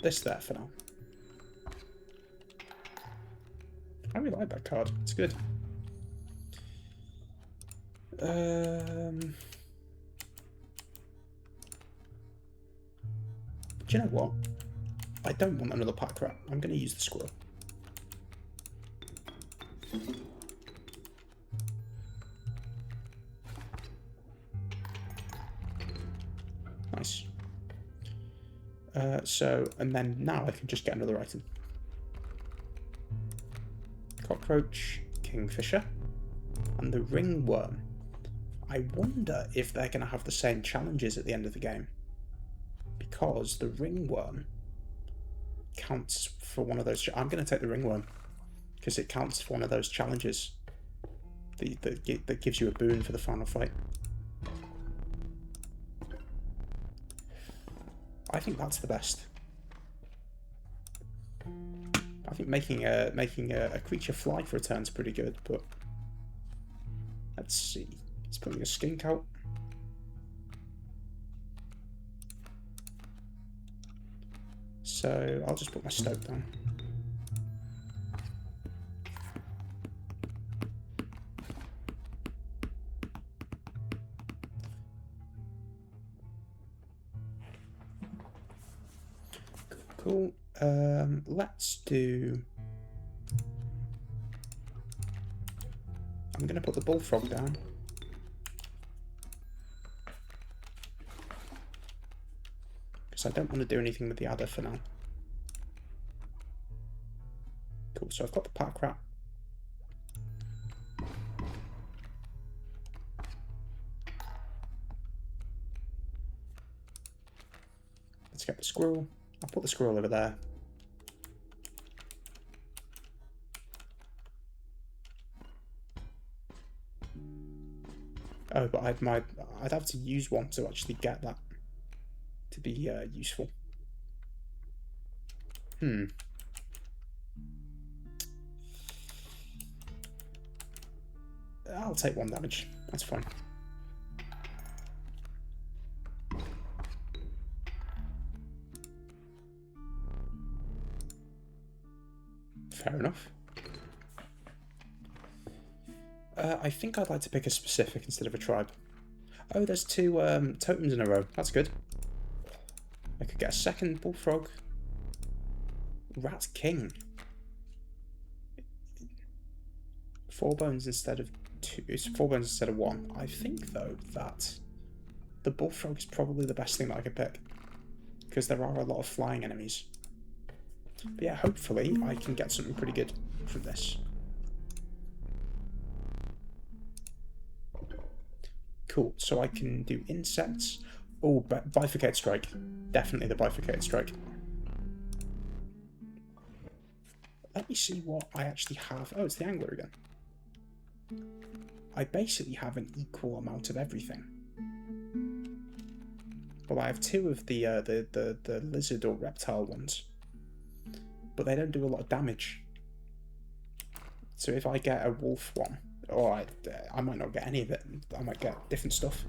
this there for now. I really like that card. It's good. Do you know what? I don't want another pack rat. I'm going to use the squirrel. Nice. And then now I can just get another item. cockroach, kingfisher, and the ringworm. I wonder if they're going to have the same challenges at the end of the game, because the ringworm counts for one of those. I'm going to take the ringworm because it counts for one of those challenges that gives you a boon for the final fight. I think that's the best. I think making a creature fly for a turn is pretty good, but let's see. He's putting a skink out. So I'll just put my stoke down. Cool. Let's do... I'm going to put the bullfrog down. Because I don't want to do anything with the adder for now. Cool, so I've got the pack rat. Let's get the squirrel. I'll put the squirrel over there. Oh, but I'd have to use one to actually get that to be useful. I'll take 1 damage. That's fine. Fair enough. I think I'd like to pick a specific instead of a tribe. Oh, there's 2 totems in a row. That's good. I could get a second bullfrog. Rat king. 4 bones instead of 2. It's 4 bones instead of 1. I think though that the bullfrog is probably the best thing that I could pick, because there are a lot of flying enemies. But yeah, hopefully I can get something pretty good from this. Cool, so I can do insects. Oh, bifurcated strike. Definitely the bifurcated strike. Let me see what I actually have. Oh, it's the angler again. I basically have an equal amount of everything. Well, I have 2 of the lizard or reptile ones, but they don't do a lot of damage. So if I get a wolf one, or I might not get any of it. I might get different stuff.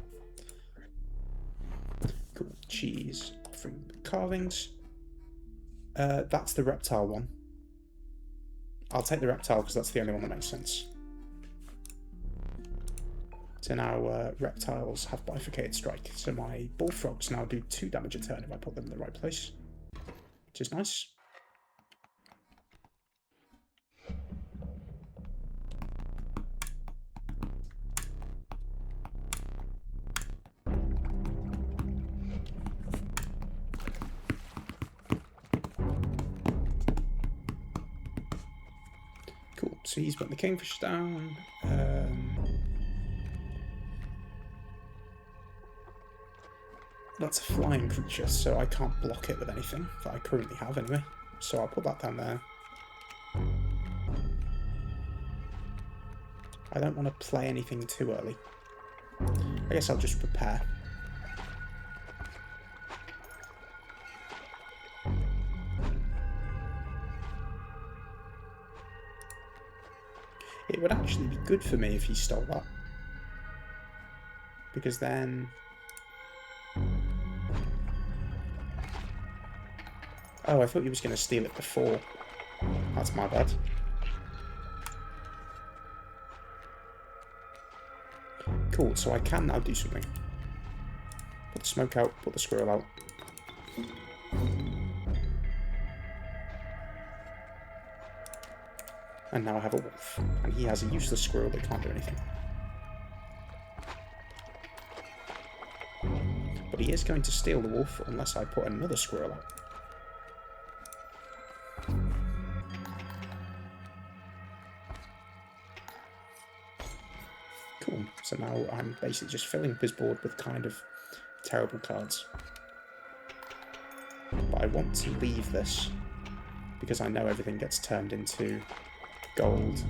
Cool. Cheese. Offering carvings. That's the reptile one. I'll take the reptile because that's the only one that makes sense. So now reptiles have bifurcated strike. So my bullfrogs now do 2 damage a turn if I put them in the right place, which is nice. Cool, so he's put the kingfish down. That's a flying creature, so I can't block it with anything that I currently have anyway. So I'll put that down there. I don't want to play anything too early. I guess I'll just prepare. It would actually be good for me if he stole that, because then... Oh, I thought he was going to steal it before. That's my bad. Cool, so I can now do something. Put the smoke out, put the squirrel out. And now I have a wolf. And he has a useless squirrel that can't do anything. But he is going to steal the wolf unless I put another squirrel out. Cool. So now I'm basically just filling up his board with kind of terrible cards. But I want to leave this because I know everything gets turned into gold.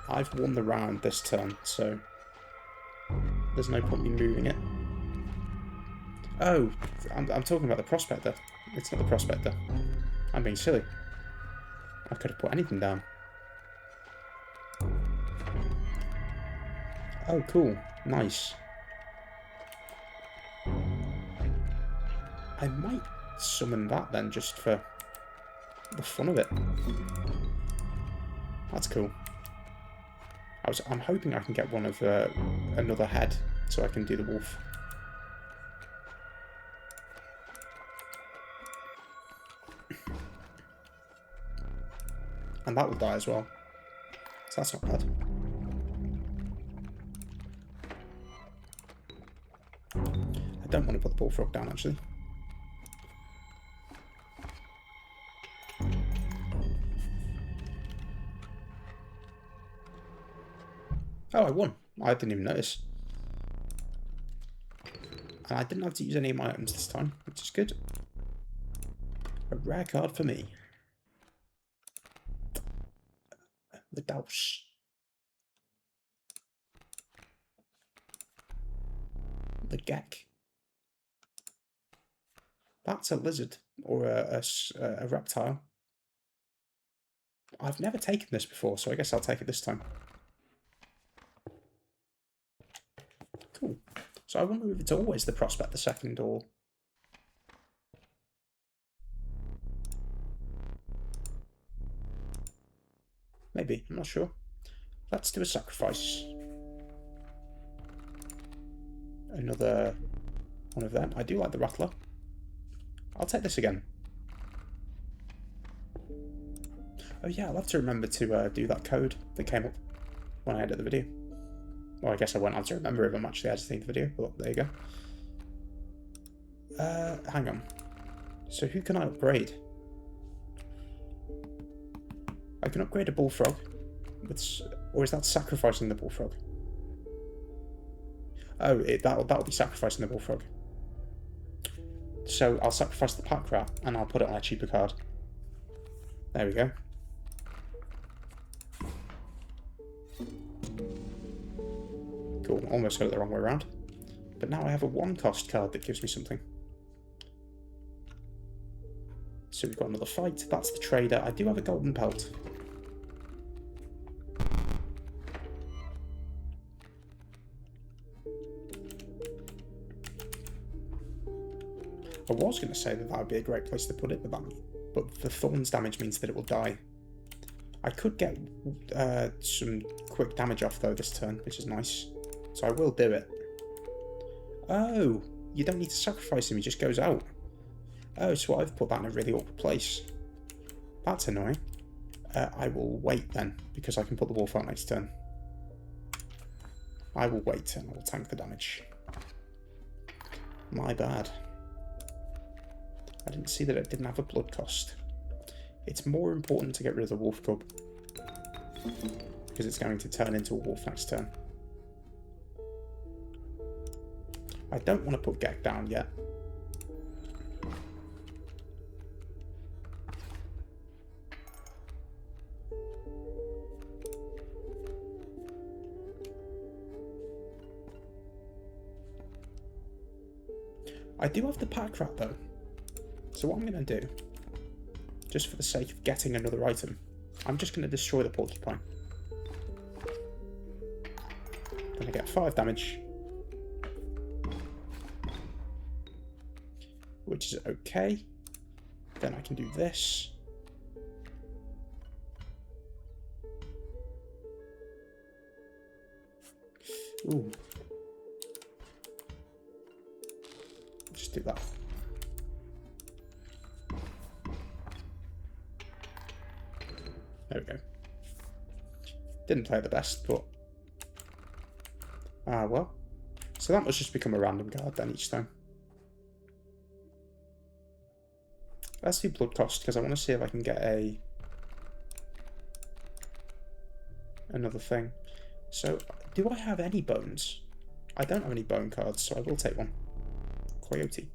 I've won the round this turn, so there's no point in me moving it. Oh, I'm talking about the prospector. It's not the prospector. I'm being silly. I could have put anything down. Oh, cool. Nice. I might summon that then, just for the fun of it. That's cool. I'm hoping I can get one of another head, so I can do the wolf. And that will die as well. So that's not bad. I don't want to put the bullfrog down, actually. Oh, I won. I didn't even notice. And I didn't have to use any of my items this time, which is good. A rare card for me. The Douse. The Gek. That's a lizard, or a reptile. I've never taken this before, so I guess I'll take it this time. Cool. So I wonder if it's always the Prospector second, or... maybe, I'm not sure. Let's do a sacrifice. Another one of them. I do like the Rattler. I'll take this again. Oh yeah, I'll have to remember to do that code that came up when I edited the video. Well, I guess I won't have to remember if I'm actually editing the video, but there you go. Hang on. So who can I upgrade? I can upgrade a bullfrog. Or is that sacrificing the bullfrog? Oh, that'll be sacrificing the bullfrog. So I'll sacrifice the pack rat and I'll put it on a cheaper card. There we go. Cool, almost got it the wrong way around. But now I have a 1-cost card that gives me something. So we've got another fight. That's the trader. I do have a golden pelt. I was going to say that would be a great place to put it, but the thorns damage means that it will die. I could get some quick damage off though this turn, which is nice. So I will do it. Oh, you don't need to sacrifice him, he just goes out. Oh, so I've put that in a really awkward place. That's annoying. I will wait then, because I can put the wolf out next turn. I will wait and I will tank the damage. My bad. I didn't see that it didn't have a blood cost. It's more important to get rid of the wolf cub, because it's going to turn into a wolf next turn. I don't want to put Gek down yet. I do have the pack rat though. So what I'm going to do, just for the sake of getting another item, I'm just going to destroy the porcupine. Then I get 5 damage. Which is okay. Then I can do this. Ooh. Just do that. There we go. Didn't play the best, but... ah, well. So that must just become a random card then each time. Let's do blood cost, because I want to see if I can get another thing. So, do I have any bones? I don't have any bone cards, so I will take one. Coyote.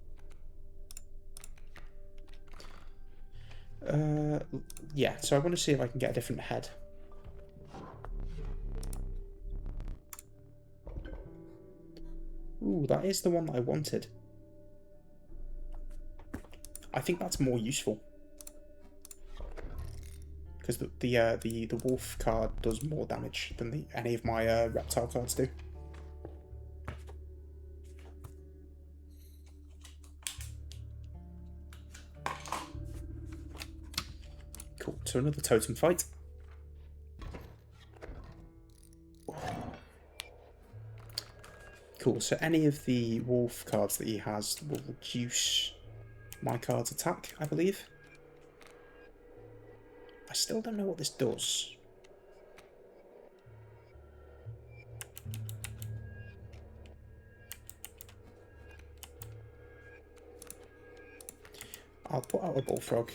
Yeah, so I want to see if I can get a different head. Ooh, that is the one that I wanted. I think that's more useful. Because the wolf card does more damage than any of my reptile cards do. Cool, so another totem fight. Cool, so any of the wolf cards that he has will reduce my card's attack, I believe. I still don't know what this does. I'll put out a bullfrog.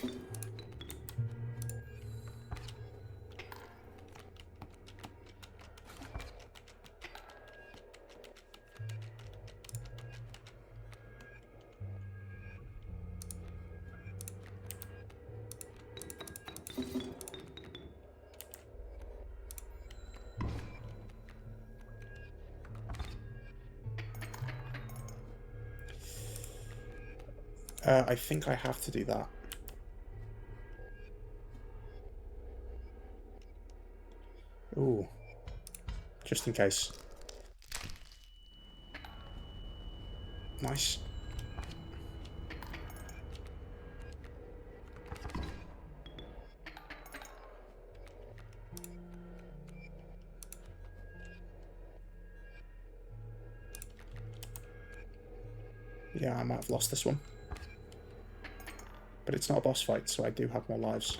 I think I have to do that. Ooh. Just in case. Nice. Yeah, I might have lost this one. But it's not a boss fight, so I do have more lives.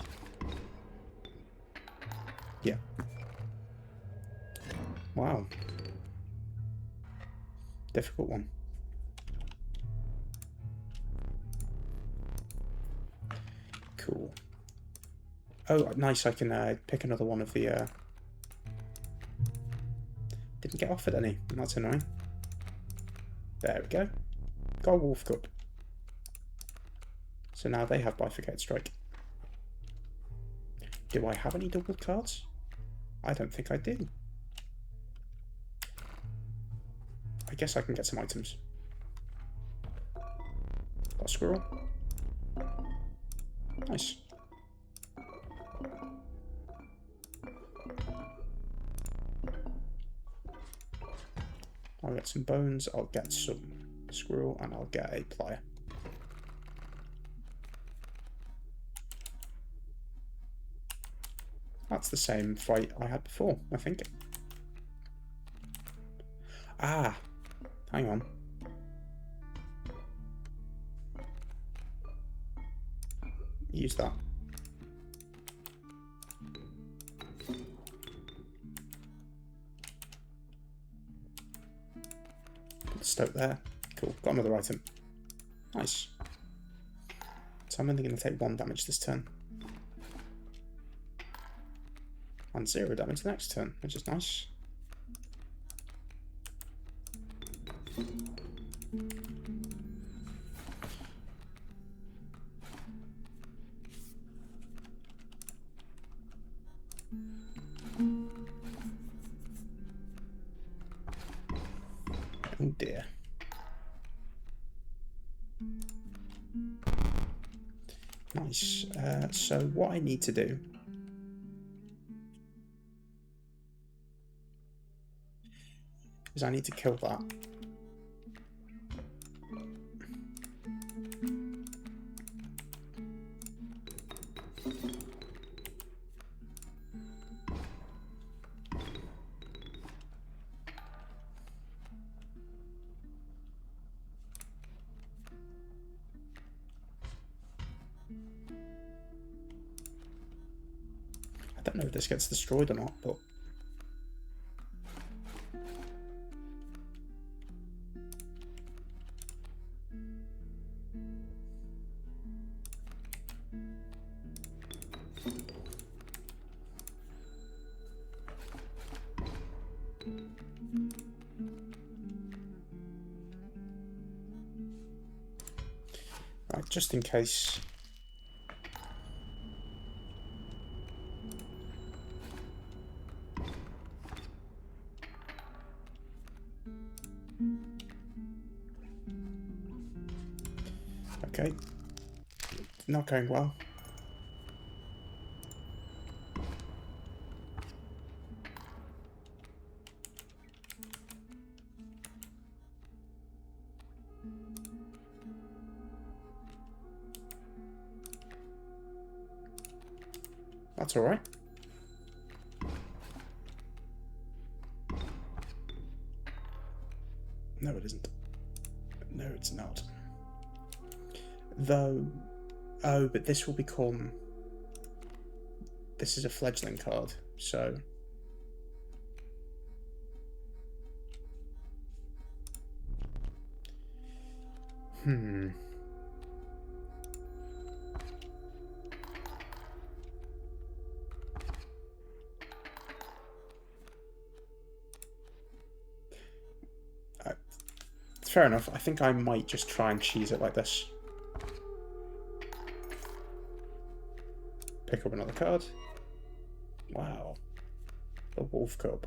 Yeah. Wow. Difficult one. Cool. Oh, nice, I can pick another one of the... Didn't get offered any, and that's annoying. There we go. Got a wolf cup. So now they have Bifurcated Strike. Do I have any double cards? I don't think I do. I guess I can get some items. Got a squirrel. Nice. I'll get some bones, I'll get some squirrel, and I'll get a plier. That's the same fight I had before, I think. Ah, hang on. Use that. Put the stoke there. Cool, got another item. Nice. So I'm only going to take 1 damage this turn. And 0 damage the next turn, which is nice. Oh dear. Nice. So what I need to do is I need to kill that. I don't know if this gets destroyed or not, but just in case. Okay. Not going well. That's alright. No, it isn't. No, it's not. Though... Oh, but this will become... This is a fledgling card, so... Fair enough. I think I might just try and cheese it like this. Pick up another card. Wow. The Wolf Cub.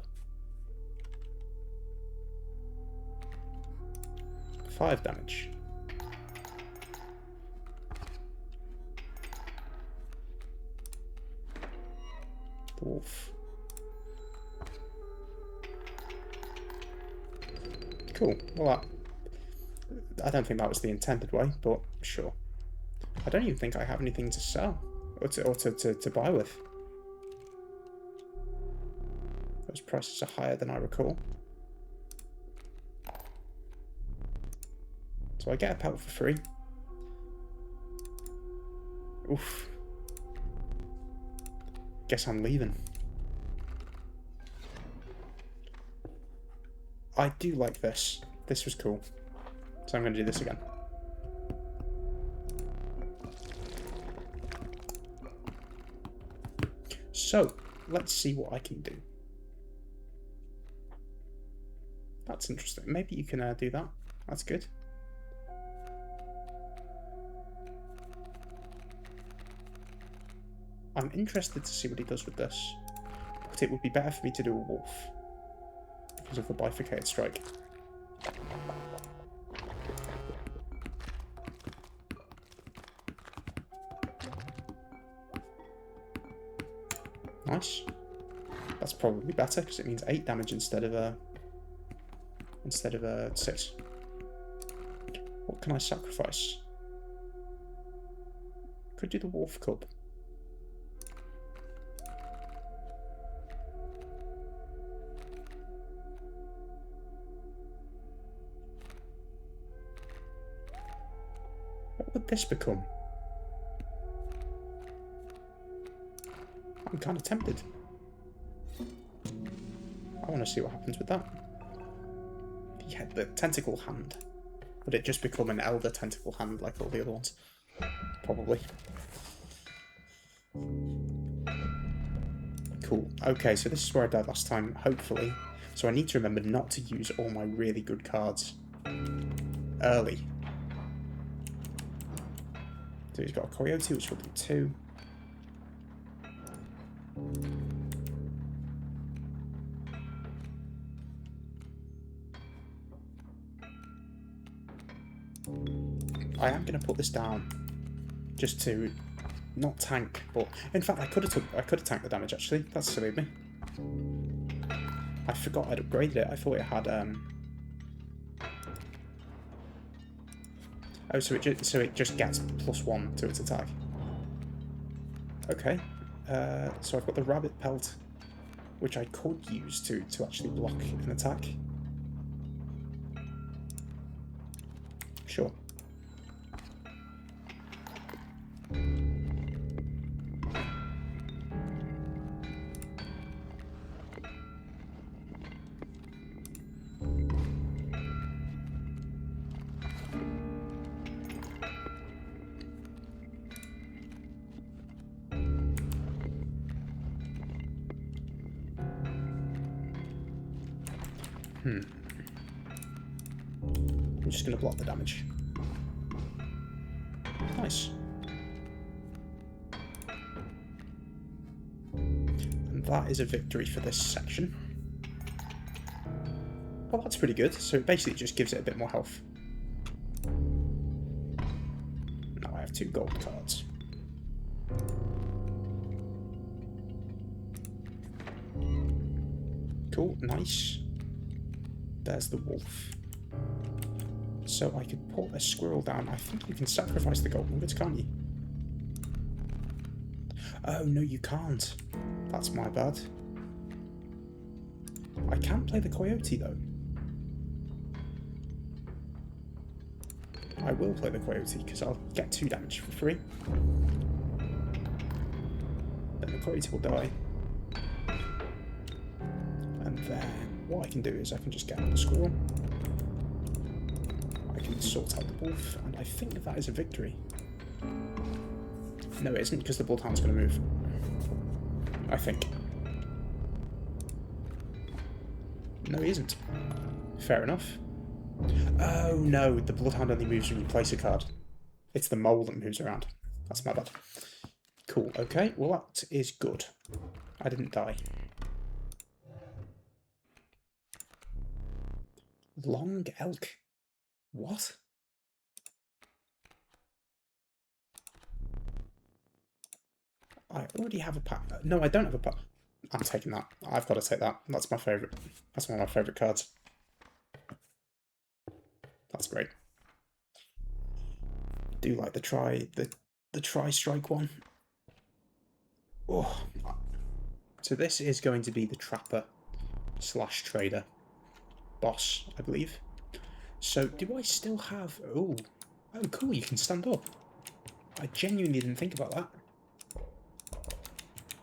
5 damage. The Wolf. Cool. Well, I don't think that was the intended way, but sure. I don't even think I have anything to sell or to buy with. Those prices are higher than I recall. So I get a pelt for free. Oof. Guess I'm leaving. I do like this. This was cool. So I'm going to do this again. So, let's see what I can do. That's interesting. Maybe you can do that. That's good. I'm interested to see what he does with this. But it would be better for me to do a wolf. Because of the bifurcated strike. Nice. That's probably better because it means 8 damage instead of 6. What can I sacrifice? Could do the Wolf Cub. What would this become? I'm kind of tempted. I want to see what happens with that. Yeah, the tentacle hand. Would it just become an elder tentacle hand like all the other ones? Probably. Cool. Okay, so this is where I died last time, hopefully. So I need to remember not to use all my really good cards early. So he's got a Coyote, which will do 2. I am going to put this down just to not tank, but in fact I could have tanked the damage actually. That's silly of me. I forgot I'd upgraded it. I thought it had oh, so it just gets +1 to its attack. Okay. So I've got the rabbit pelt, which I could use to actually block an attack. Sure. I'm just going to block the damage. Nice. And that is a victory for this section. Well, that's pretty good. So it basically just gives it a bit more health. Now I have 2 gold cards. Cool, nice. There's the wolf. So I could put a squirrel down. I think you can sacrifice the gold nuggets, can't you? Oh, no, you can't. That's my bad. I can play the coyote, though. I will play the coyote, because I'll get 2 damage for free. Then the coyote will die. And then what I can do is I can just get out the squirrel. I can sort out the wolf, and I think that is a victory. No, it isn't, because the bloodhound's going to move. I think. No, he isn't. Fair enough. Oh no, the bloodhound only moves when you place a card. It's the mole that moves around. That's my bad. Cool, okay, well that is good. I didn't die. Long elk. What? I already have a pack. No, I don't have a pack. I'm taking that. I've got to take that. That's my favourite. That's one of my favourite cards. That's great. Do like the tri-strike one. Oh. So this is going to be the trapper / trader boss, I believe. So do I still have... Oh cool, you can stand up. I genuinely didn't think about that.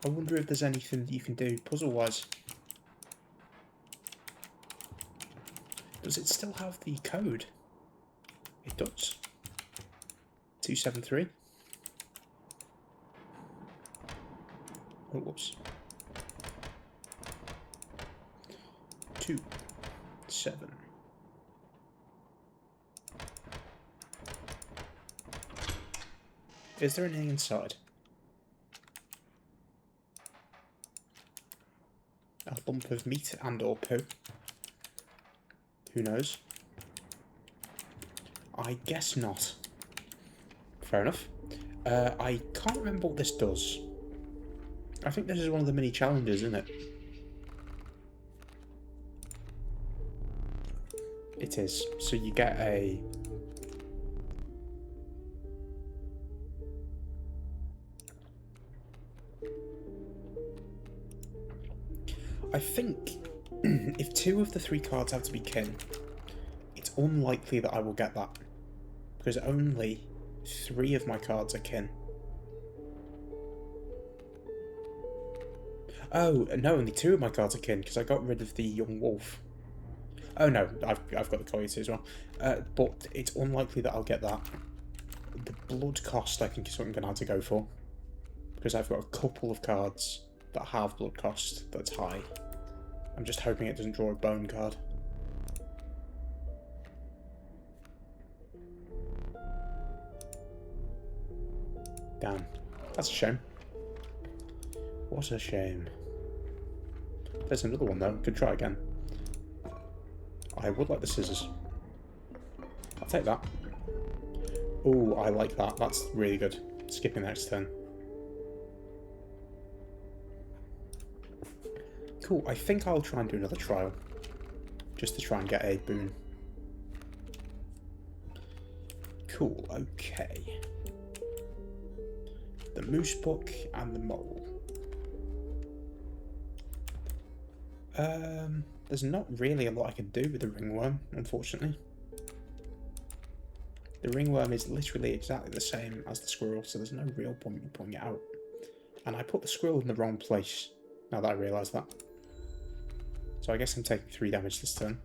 I wonder if there's anything that you can do puzzle-wise. Does it still have the code? It does. 273. Oh, whoops. 2, 7. Is there anything inside? A lump of meat and or poo. Who knows? I guess not. Fair enough. I can't remember what this does. I think this is one of the mini challenges, isn't it? It is. So you get a... I think if 2 of the 3 cards have to be kin, it's unlikely that I will get that. Because only 3 of my cards are kin. Oh, no, only 2 of my cards are kin, because I got rid of the young wolf. Oh no, I've got the coyote as well. But it's unlikely that I'll get that. The blood cost, I think, is what I'm going to have to go for. Because I've got a couple of cards that have blood cost that's high. I'm just hoping it doesn't draw a bone card. Damn. That's a shame. What a shame. There's another one though. Could try again. I would like the scissors. I'll take that. Oh, I like that. That's really good. Skipping the next turn. Cool. I think I'll try and do another trial. Just to try and get a boon. Cool. Okay. The moose book and the mole. There's not really a lot I can do with the ringworm, unfortunately. The ringworm is literally exactly the same as the squirrel, so there's no real point in putting it out. And I put the squirrel in the wrong place, now that I realise that. So I guess I'm taking 3 damage this turn.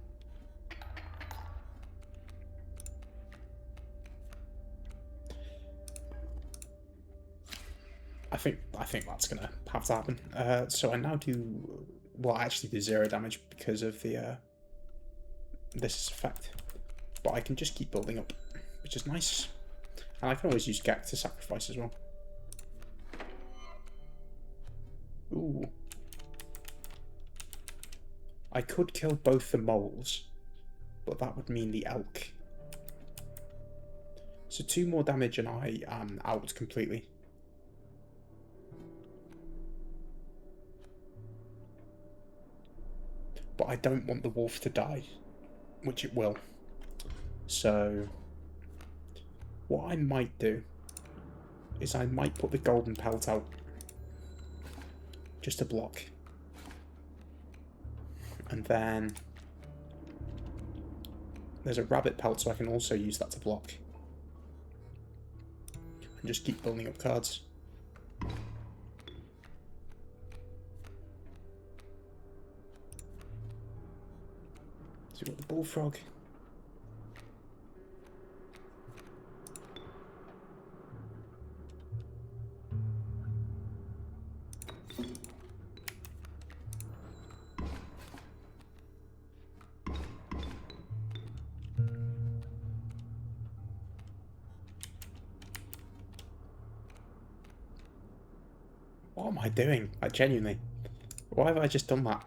I think that's gonna have to happen. So I now do, well, I actually do 0 damage because of the this effect, but I can just keep building up, which is nice. And I can always use Gek to sacrifice as well. Ooh. I could kill both the moles, but that would mean the elk. So 2 more damage and I am out completely. But I don't want the wolf to die, which it will. So what I might do is I might put the golden pelt out just to block. And then there's a rabbit pelt, so I can also use that to block. And just keep building up cards. So we've got the bullfrog. What am I doing? Like, genuinely. Why have I just done that?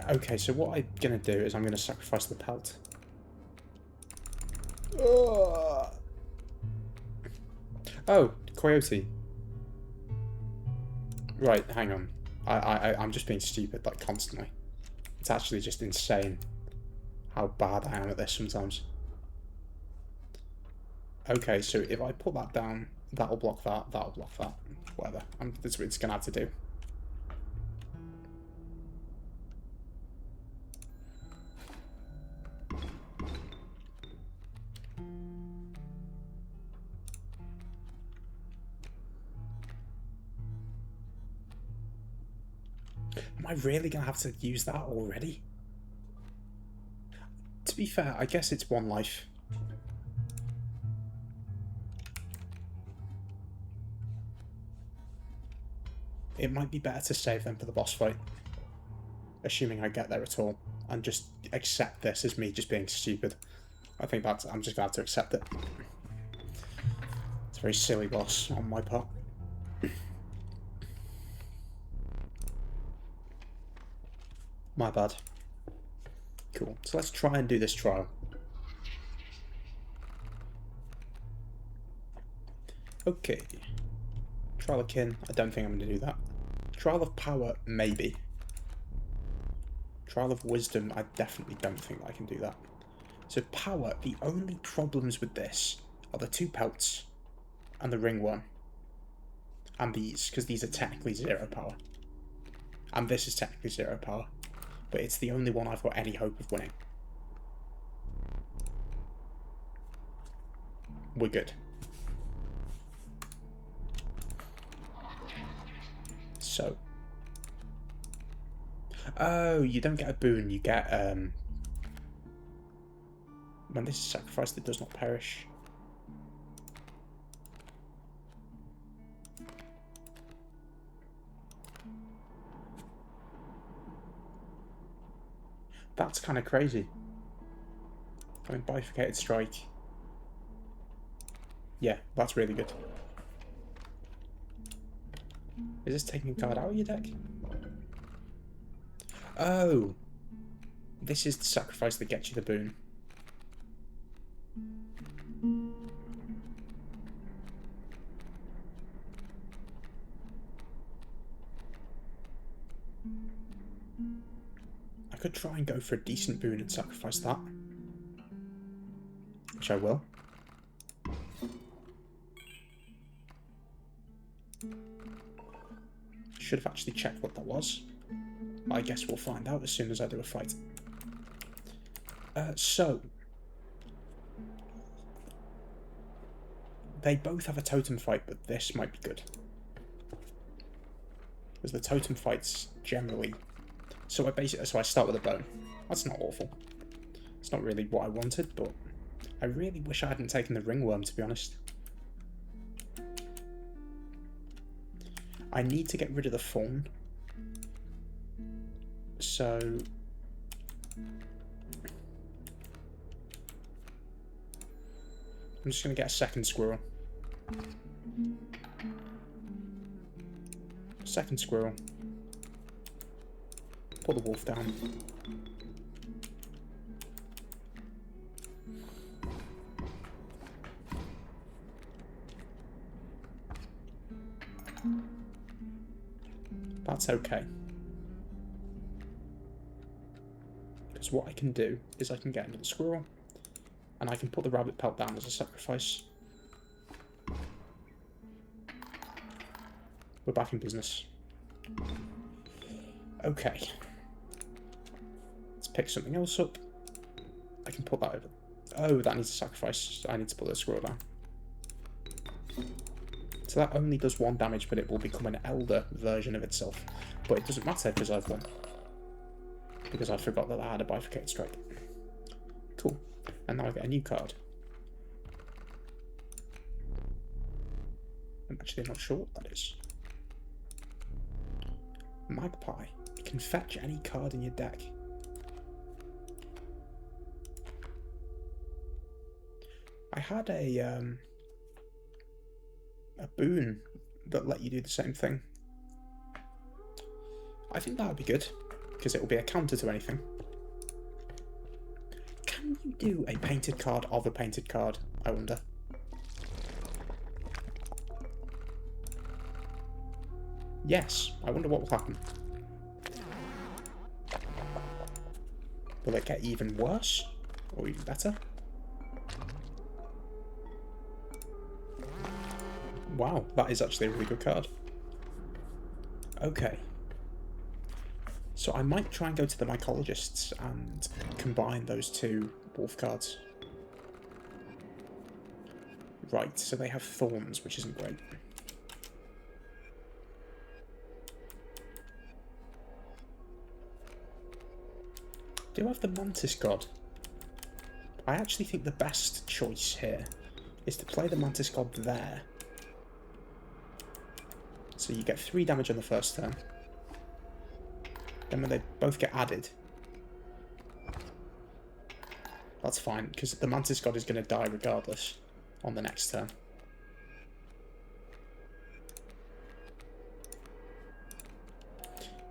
Okay, so what I'm going to do is I'm going to sacrifice the pelt. Oh, Coyote. Right, hang on. I'm just being stupid, like, constantly. It's actually just insane how bad I am at this sometimes. Okay, so if I put that down, that'll block that, that'll block that. Whatever. That's what it's going to have to do. Am I really going to have to use that already? To be fair, I guess it's 1 life. It might be better to save them for the boss fight. Assuming I get there at all. And just accept this as me just being stupid. I think I'm just going to have to accept it. It's a very silly boss on my part. My bad. Cool. So let's try and do this trial. Okay. Trial of Kin. I don't think I'm going to do that. Trial of Power, maybe. Trial of Wisdom, I definitely don't think I can do that. So Power, the only problems with this are the 2 pelts and the ringworm. And these, because these are technically 0 power. And this is technically 0 power. But it's the only one I've got any hope of winning. We're good. So. Oh, you don't get a boon, you get, when this is sacrificed, it does not perish. That's kind of crazy. I mean, bifurcated strike. Yeah, that's really good. Is this taking a card out of your deck? Oh! This is the sacrifice that gets you the boon. I could try and go for a decent boon and sacrifice that. Which I will. Should have actually checked what that was. I guess we'll find out as soon as I do a fight. So. They both have a totem fight, but this might be good. Because the totem fights generally... So I start with a bone. That's not awful. It's not really what I wanted, but I really wish I hadn't taken the ringworm, to be honest. I need to get rid of the fawn. So... I'm just going to get a second squirrel. Second squirrel. Put the wolf down. That's okay. Because what I can do is I can get another squirrel, and I can put the rabbit pelt down as a sacrifice. We're back in business. Okay. Let's pick something else up. I can put that over. Oh, that needs a sacrifice. I need to put the squirrel down. So that only does 1 damage, but it will become an elder version of itself. But it doesn't matter because I've won. Because I forgot that I had a bifurcated strike. Cool. And now I get a new card. I'm actually not sure what that is. Magpie. You can fetch any card in your deck. I had a boon that let you do the same thing. I think that would be good, because it will be a counter to anything. Can you do a painted card of a painted card, I wonder? Yes, I wonder what will happen. Will it get even worse? Or even better? Wow, that is actually a really good card. Okay. So I might try and go to the mycologists and combine those 2 wolf cards. Right, so they have thorns, which isn't great. Do I have the Mantis God? I actually think the best choice here is to play the Mantis God there. So you get 3 damage on the first turn. Then when they both get added, that's fine, because the Mantis God is going to die regardless on the next turn.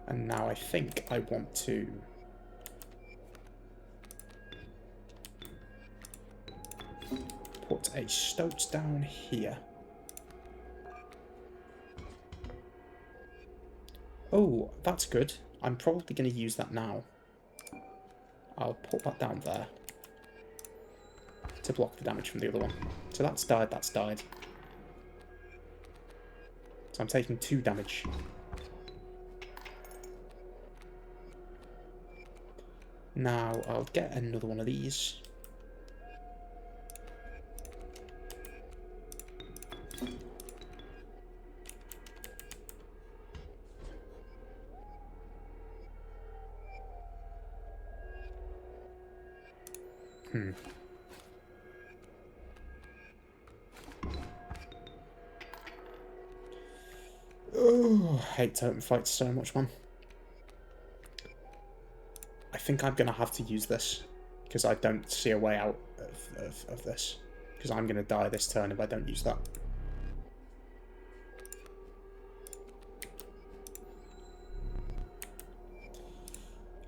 And now I think I want to put a Stoat down here. Oh, that's good. I'm probably going to use that now. I'll put that down there to block the damage from the other one. So that's died, that's died. So I'm taking 2 damage. Now I'll get another one of these. Oh, I hate totem fights so much, man. I think I'm going to have to use this, because I don't see a way out of this. Because I'm going to die this turn if I don't use that.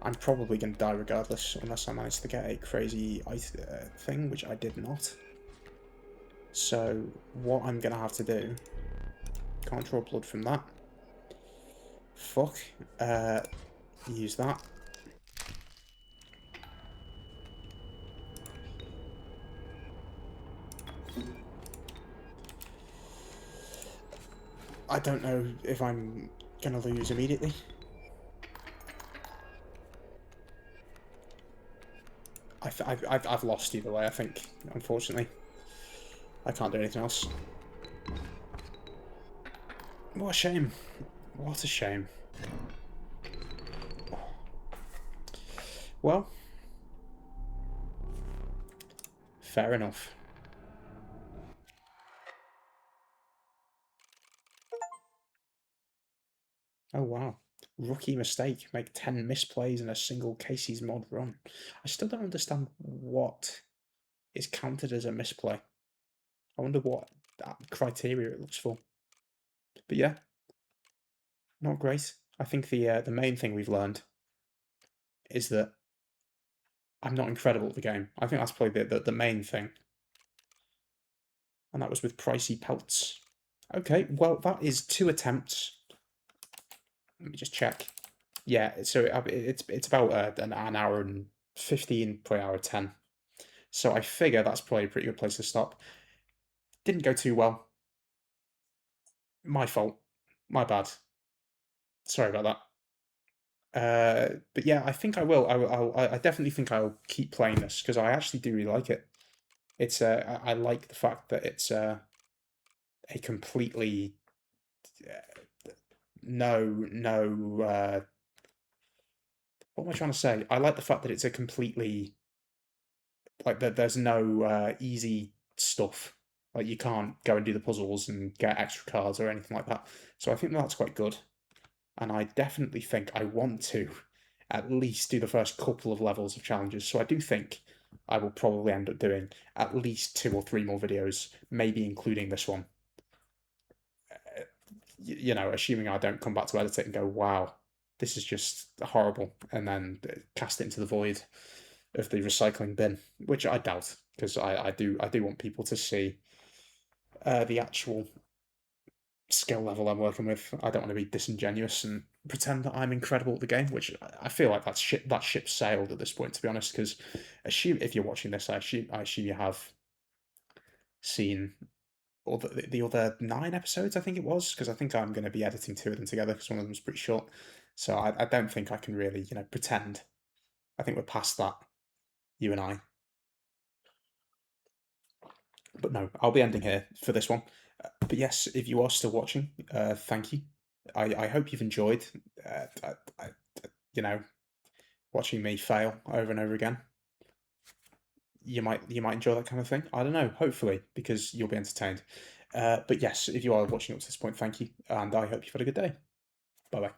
I'm probably going to die regardless, unless I manage to get a crazy thing, which I did not. So, what I'm going to have to do... Can't draw blood from that. Fuck. Use that. I don't know if I'm going to lose immediately. I've lost either way, I think, unfortunately. I can't do anything else. What a shame. What a shame. Well, fair enough. Oh wow. Rookie mistake. Make 10 misplays in a single Kaycee's mod run. I still don't understand what is counted as a misplay. I wonder what criteria it looks for. But yeah, not great. I think the main thing we've learned is that I'm not incredible at the game. I think that's probably the main thing. And that was with pricey pelts. Okay, well, that is 2 attempts. Let me just check. Yeah, so it's about an hour and 15 per hour 10. So I figure that's probably a pretty good place to stop. Didn't go too well. My fault. My bad. Sorry about that. But yeah, I think I will. I definitely think I'll keep playing this because I actually do really like it. It's I like the fact that it's a completely no. What am I trying to say? I like the fact that it's a completely like that. There's no easy stuff. Like you can't go and do the puzzles and get extra cards or anything like that. So I think that's quite good. And I definitely think I want to at least do the first couple of levels of challenges. So I do think I will probably end up doing at least 2 or 3 more videos, maybe including this one. You know, assuming I don't come back to edit it and go, wow, this is just horrible, and then cast it into the void of the recycling bin, which I doubt, because I do want people to see the actual skill level I'm working with. I don't want to be disingenuous and pretend that I'm incredible at the game, which I feel like that ship sailed at this point, to be honest. Because assume if you're watching this, I assume you have seen all the other 9 episodes. I think it was because I think I'm going to be editing 2 of them together because one of them was pretty short. So I don't think I can really pretend. I think we're past that, you and I. But no, I'll be ending here for this one. But yes, if you are still watching, thank you. I hope you've enjoyed, I, you know, watching me fail over and over again. You might enjoy that kind of thing. I don't know. Hopefully, because you'll be entertained. But yes, if you are watching up to this point, thank you, and I hope you've had a good day. Bye bye.